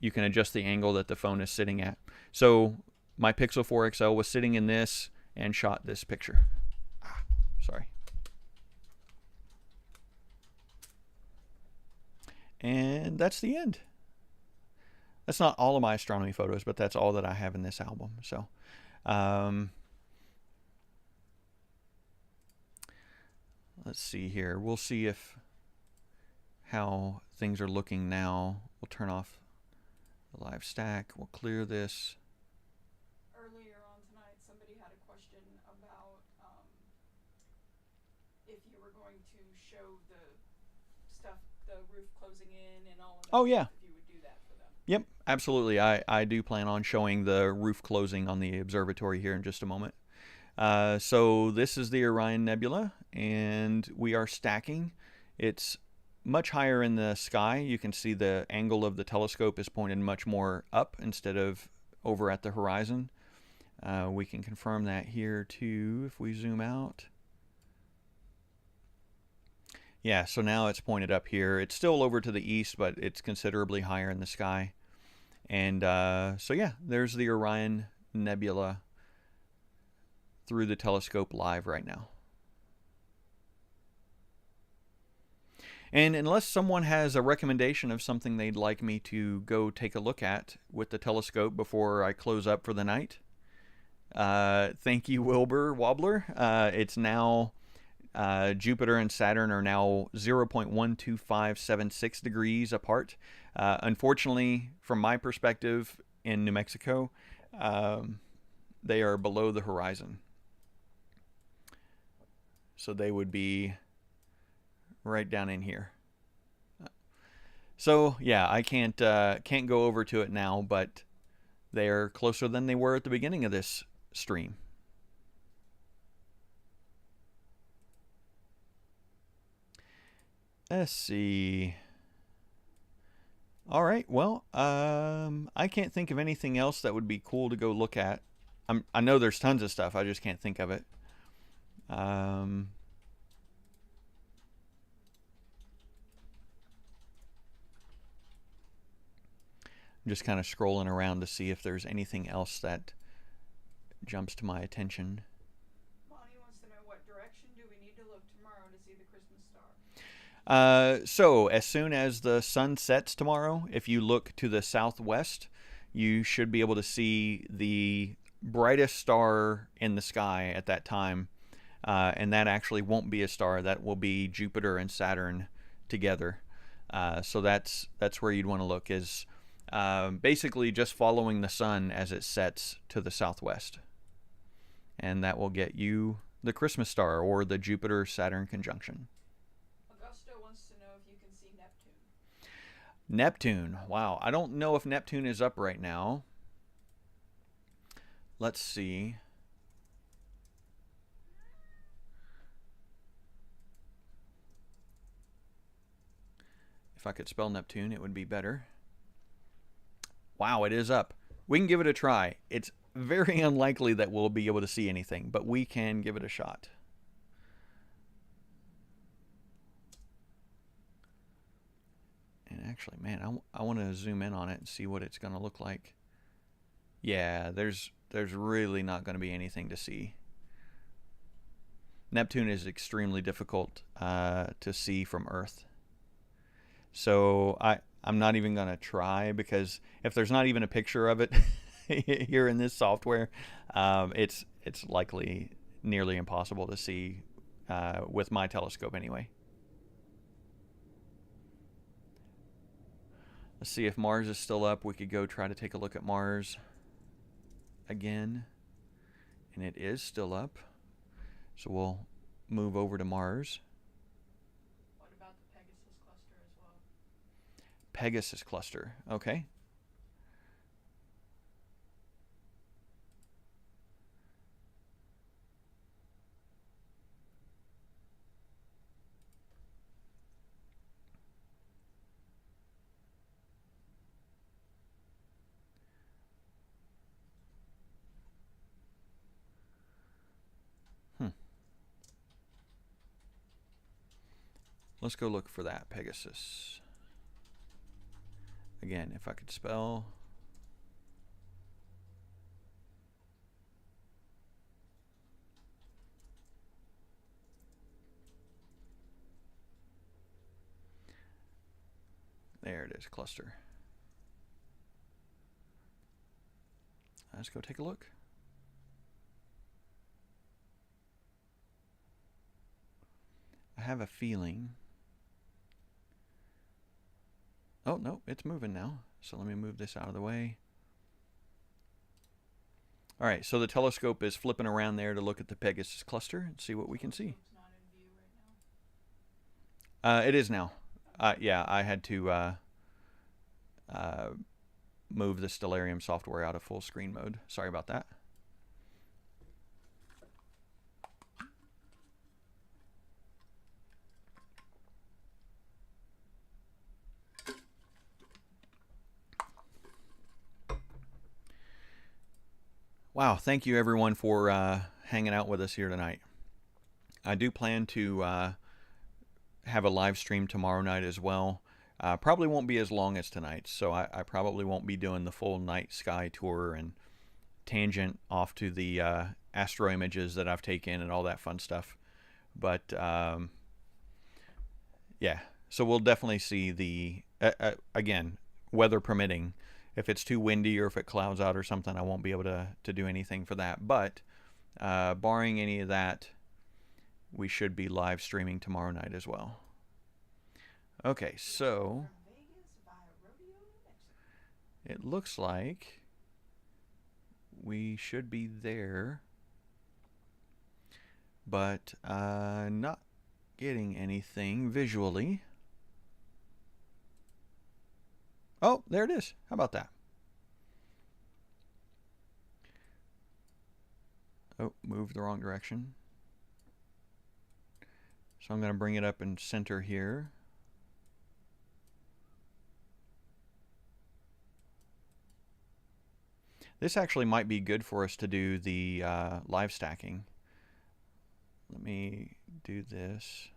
you can adjust the angle that the phone is sitting at. So my Pixel 4 XL was sitting in this and shot this picture. Sorry. And that's the end. That's not all of my astronomy photos, but that's all that I have in this album. So, let's see here. We'll see how things are looking now. We'll turn off the live stack. We'll clear this. Earlier on tonight, somebody had a question about if you were going to show the stuff, the roof closing in and all of that. Oh, yeah. If you would do that for them. Yep, absolutely. I do plan on showing the roof closing on the observatory here in just a moment. So this is the Orion Nebula, and we are stacking. It's much higher in the sky. You can see the angle of the telescope is pointed much more up instead of over at the horizon. We can confirm that here too if we zoom out. Yeah, so now it's pointed up here. It's still over to the east, but it's considerably higher in the sky. And so yeah, there's the Orion Nebula through the telescope live right now. And unless someone has a recommendation of something they'd like me to go take a look at with the telescope before I close up for the night, thank you, Wilbur Wobbler. It's now Jupiter and Saturn are now 0.12576 degrees apart. Unfortunately, from my perspective in New Mexico, they are below the horizon. So they would be right down in here. So yeah, I can't go over to it now, but they are closer than they were at the beginning of this stream. Let's see. All right, well, I can't think of anything else that would be cool to go look at. I know there's tons of stuff, I just can't think of it. I'm just kind of scrolling around to see if there's anything else that jumps to my attention. Bonnie wants to know, what direction do we need to look tomorrow to see the Christmas star? So as soon as the sun sets tomorrow, if you look to the southwest, you should be able to see the brightest star in the sky at that time. And that actually won't be a star. That will be Jupiter and Saturn together. So that's where you'd want to look, is basically just following the sun as it sets to the southwest. And that will get you the Christmas star, or the Jupiter-Saturn conjunction. Augusto wants to know if you can see Neptune. Neptune. Wow. I don't know if Neptune is up right now. Let's see. If I could spell Neptune, it would be better. Wow, it is up. We can give it a try. It's very unlikely that we'll be able to see anything, but we can give it a shot. And actually, man, I want to zoom in on it and see what it's going to look like. Yeah, there's really not going to be anything to see. Neptune is extremely difficult to see from Earth. So I'm not even going to try, because if there's not even a picture of it here in this software, it's likely nearly impossible to see with my telescope anyway. Let's see if Mars is still up. We could go try to take a look at Mars again. And it is still up. So we'll move over to Mars. What about the Pegasus Cluster as well? Pegasus Cluster. Okay. Let's go look for that Pegasus. Again, if I could spell. There it is, cluster. Let's go take a look. I have a feeling. Oh, no, it's moving now. So let me move this out of the way. All right, so the telescope is flipping around there to look at the Pegasus cluster and see what we can see. It's not in view right now. It is now. Yeah, I had to move the Stellarium software out of full screen mode. Sorry about that. Wow, thank you everyone for hanging out with us here tonight. I do plan to have a live stream tomorrow night as well. Probably won't be as long as tonight, so I probably won't be doing the full night sky tour and tangent off to the Astro Images that I've taken and all that fun stuff. But yeah, so we'll definitely see the, again, weather permitting. If it's too windy or if it clouds out or something, I won't be able to do anything for that. But barring any of that, we should be live streaming tomorrow night as well. Okay, so it looks like we should be there, but not getting anything visually. Oh, there it is. How about that? Oh, moved the wrong direction. So I'm going to bring it up in center here. This actually might be good for us to do the live stacking. Let me do this.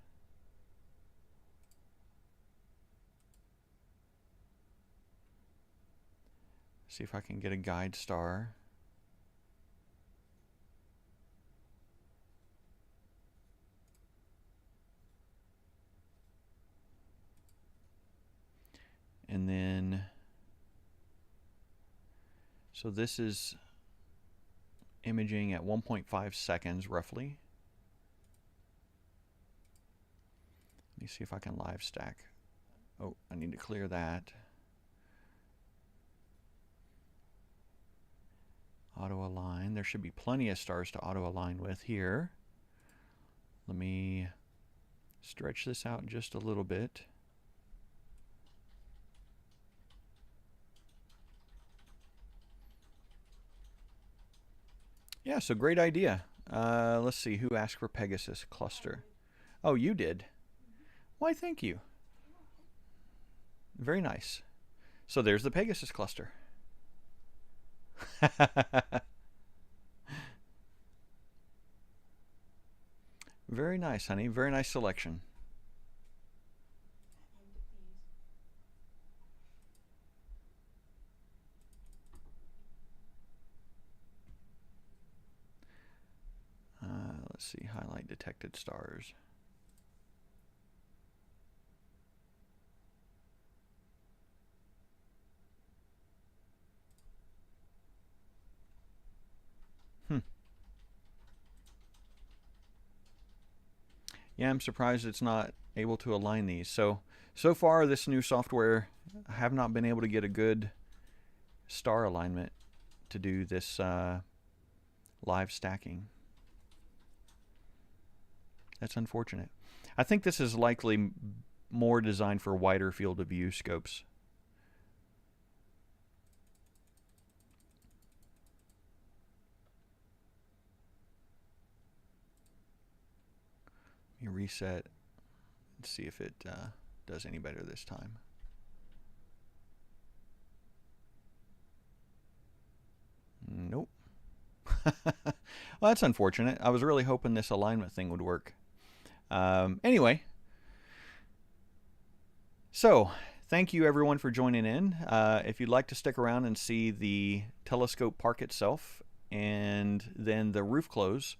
See if I can get a guide star. And then, so this is imaging at 1.5 seconds roughly. Let me see if I can live stack. Oh, I need to clear that. Auto align. There should be plenty of stars to auto align with here. Let me stretch this out just a little bit. Yeah, so great idea. Let's see, who asked for Pegasus Cluster? Oh, you did? Why, thank you. Very nice. So there's the Pegasus Cluster. Very nice, honey. Very nice selection. Let's see, highlight detected stars. Yeah, I'm surprised it's not able to align these. So far this new software, I have not been able to get a good star alignment to do this live stacking. That's unfortunate. I think this is likely more designed for wider field of view scopes. Let me reset and see if it does any better this time. Nope. Well, that's unfortunate. I was really hoping this alignment thing would work. Anyway, so thank you everyone for joining in. If you'd like to stick around and see the telescope park itself and then the roof close,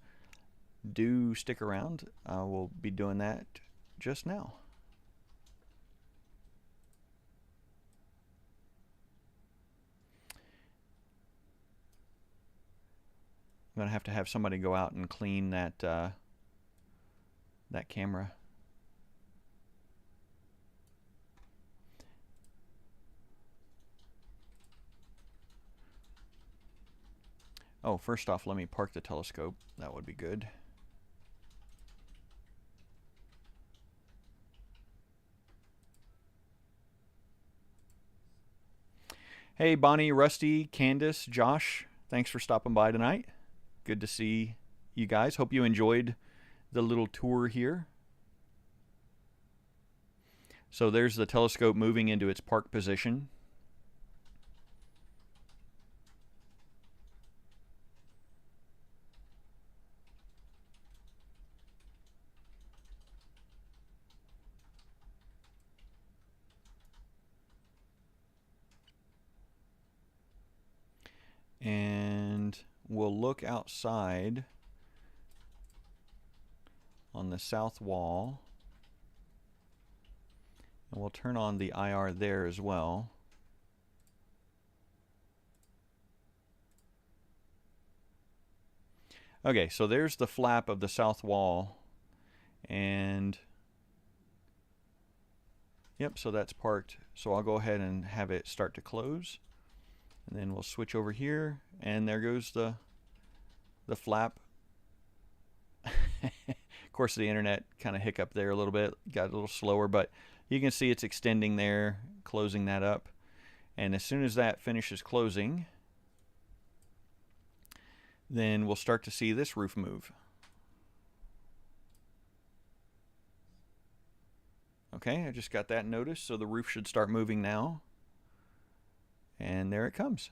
do stick around. We'll be doing that just now. I'm gonna have to have somebody go out and clean that that camera. Oh, first off, let me park the telescope. That would be good. Hey, Bonnie, Rusty, Candace, Josh, thanks for stopping by tonight. Good to see you guys. Hope you enjoyed the little tour here. So there's the telescope moving into its park position. And we'll look outside on the south wall, and we'll turn on the IR there as well. Okay, so there's the flap of the south wall, and yep, so that's parked. So I'll go ahead and have it start to close. And then we'll switch over here, and there goes the flap. Of course, the internet kind of hiccuped there a little bit, got a little slower, but you can see it's extending there, closing that up. And as soon as that finishes closing, then we'll start to see this roof move. Okay, I just got that notice, so the roof should start moving now. And there it comes.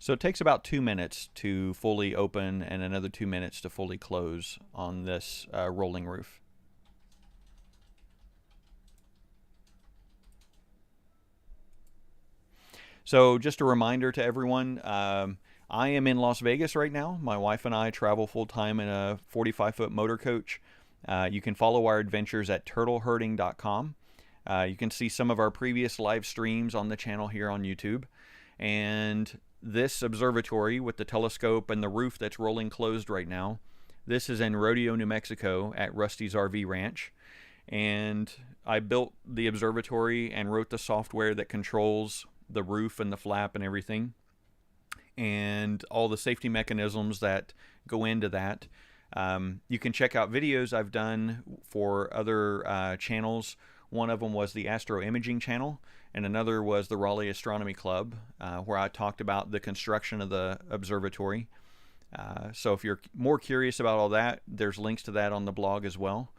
So it takes about 2 minutes to fully open and another 2 minutes to fully close on this rolling roof. So just a reminder to everyone, I am in Las Vegas right now. My wife and I travel full-time in a 45-foot motor coach. You can follow our adventures at turtleherding.com. You can see some of our previous live streams on the channel here on YouTube. And this observatory with the telescope and the roof that's rolling closed right now, this is in Rodeo, New Mexico at Rusty's RV Ranch. And I built the observatory and wrote the software that controls the roof and the flap and everything, and all the safety mechanisms that go into that. You can check out videos I've done for other channels. One of them was the Astro Imaging channel, and another was the Raleigh Astronomy Club, where I talked about the construction of the observatory. So if you're more curious about all that, there's links to that on the blog as well.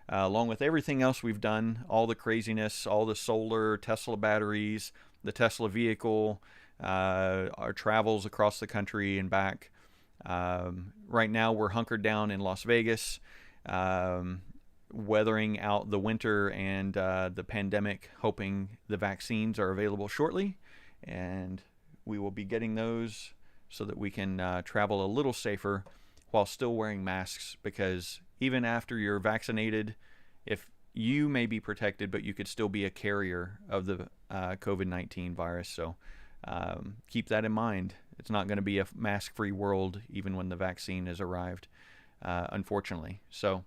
Along with everything else we've done, all the craziness, all the solar, Tesla batteries, the Tesla vehicle, our travels across the country and back. Right now we're hunkered down in Las Vegas, weathering out the winter and the pandemic, hoping the vaccines are available shortly, and we will be getting those so that we can travel a little safer while still wearing masks, because even after you're vaccinated, if you may be protected, but you could still be a carrier of the COVID-19 virus. So keep that in mind. It's not going to be a mask-free world even when the vaccine has arrived, unfortunately. So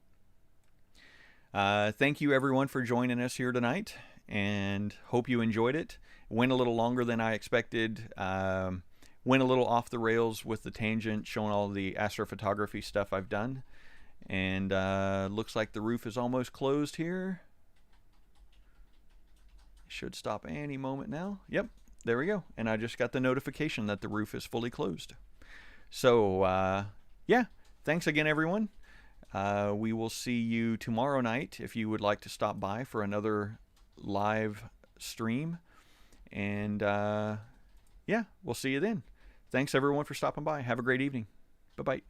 thank you everyone for joining us here tonight, and hope you enjoyed it. Went a little longer than I expected. Went a little off the rails with the tangent, showing all the astrophotography stuff I've done. And looks like the roof is almost closed here. Should stop any moment now. Yep, there we go. And I just got the notification that the roof is fully closed. So yeah, thanks again everyone. We will see you tomorrow night if you would like to stop by for another live stream. And yeah, we'll see you then. Thanks everyone for stopping by. Have a great evening. Bye-bye.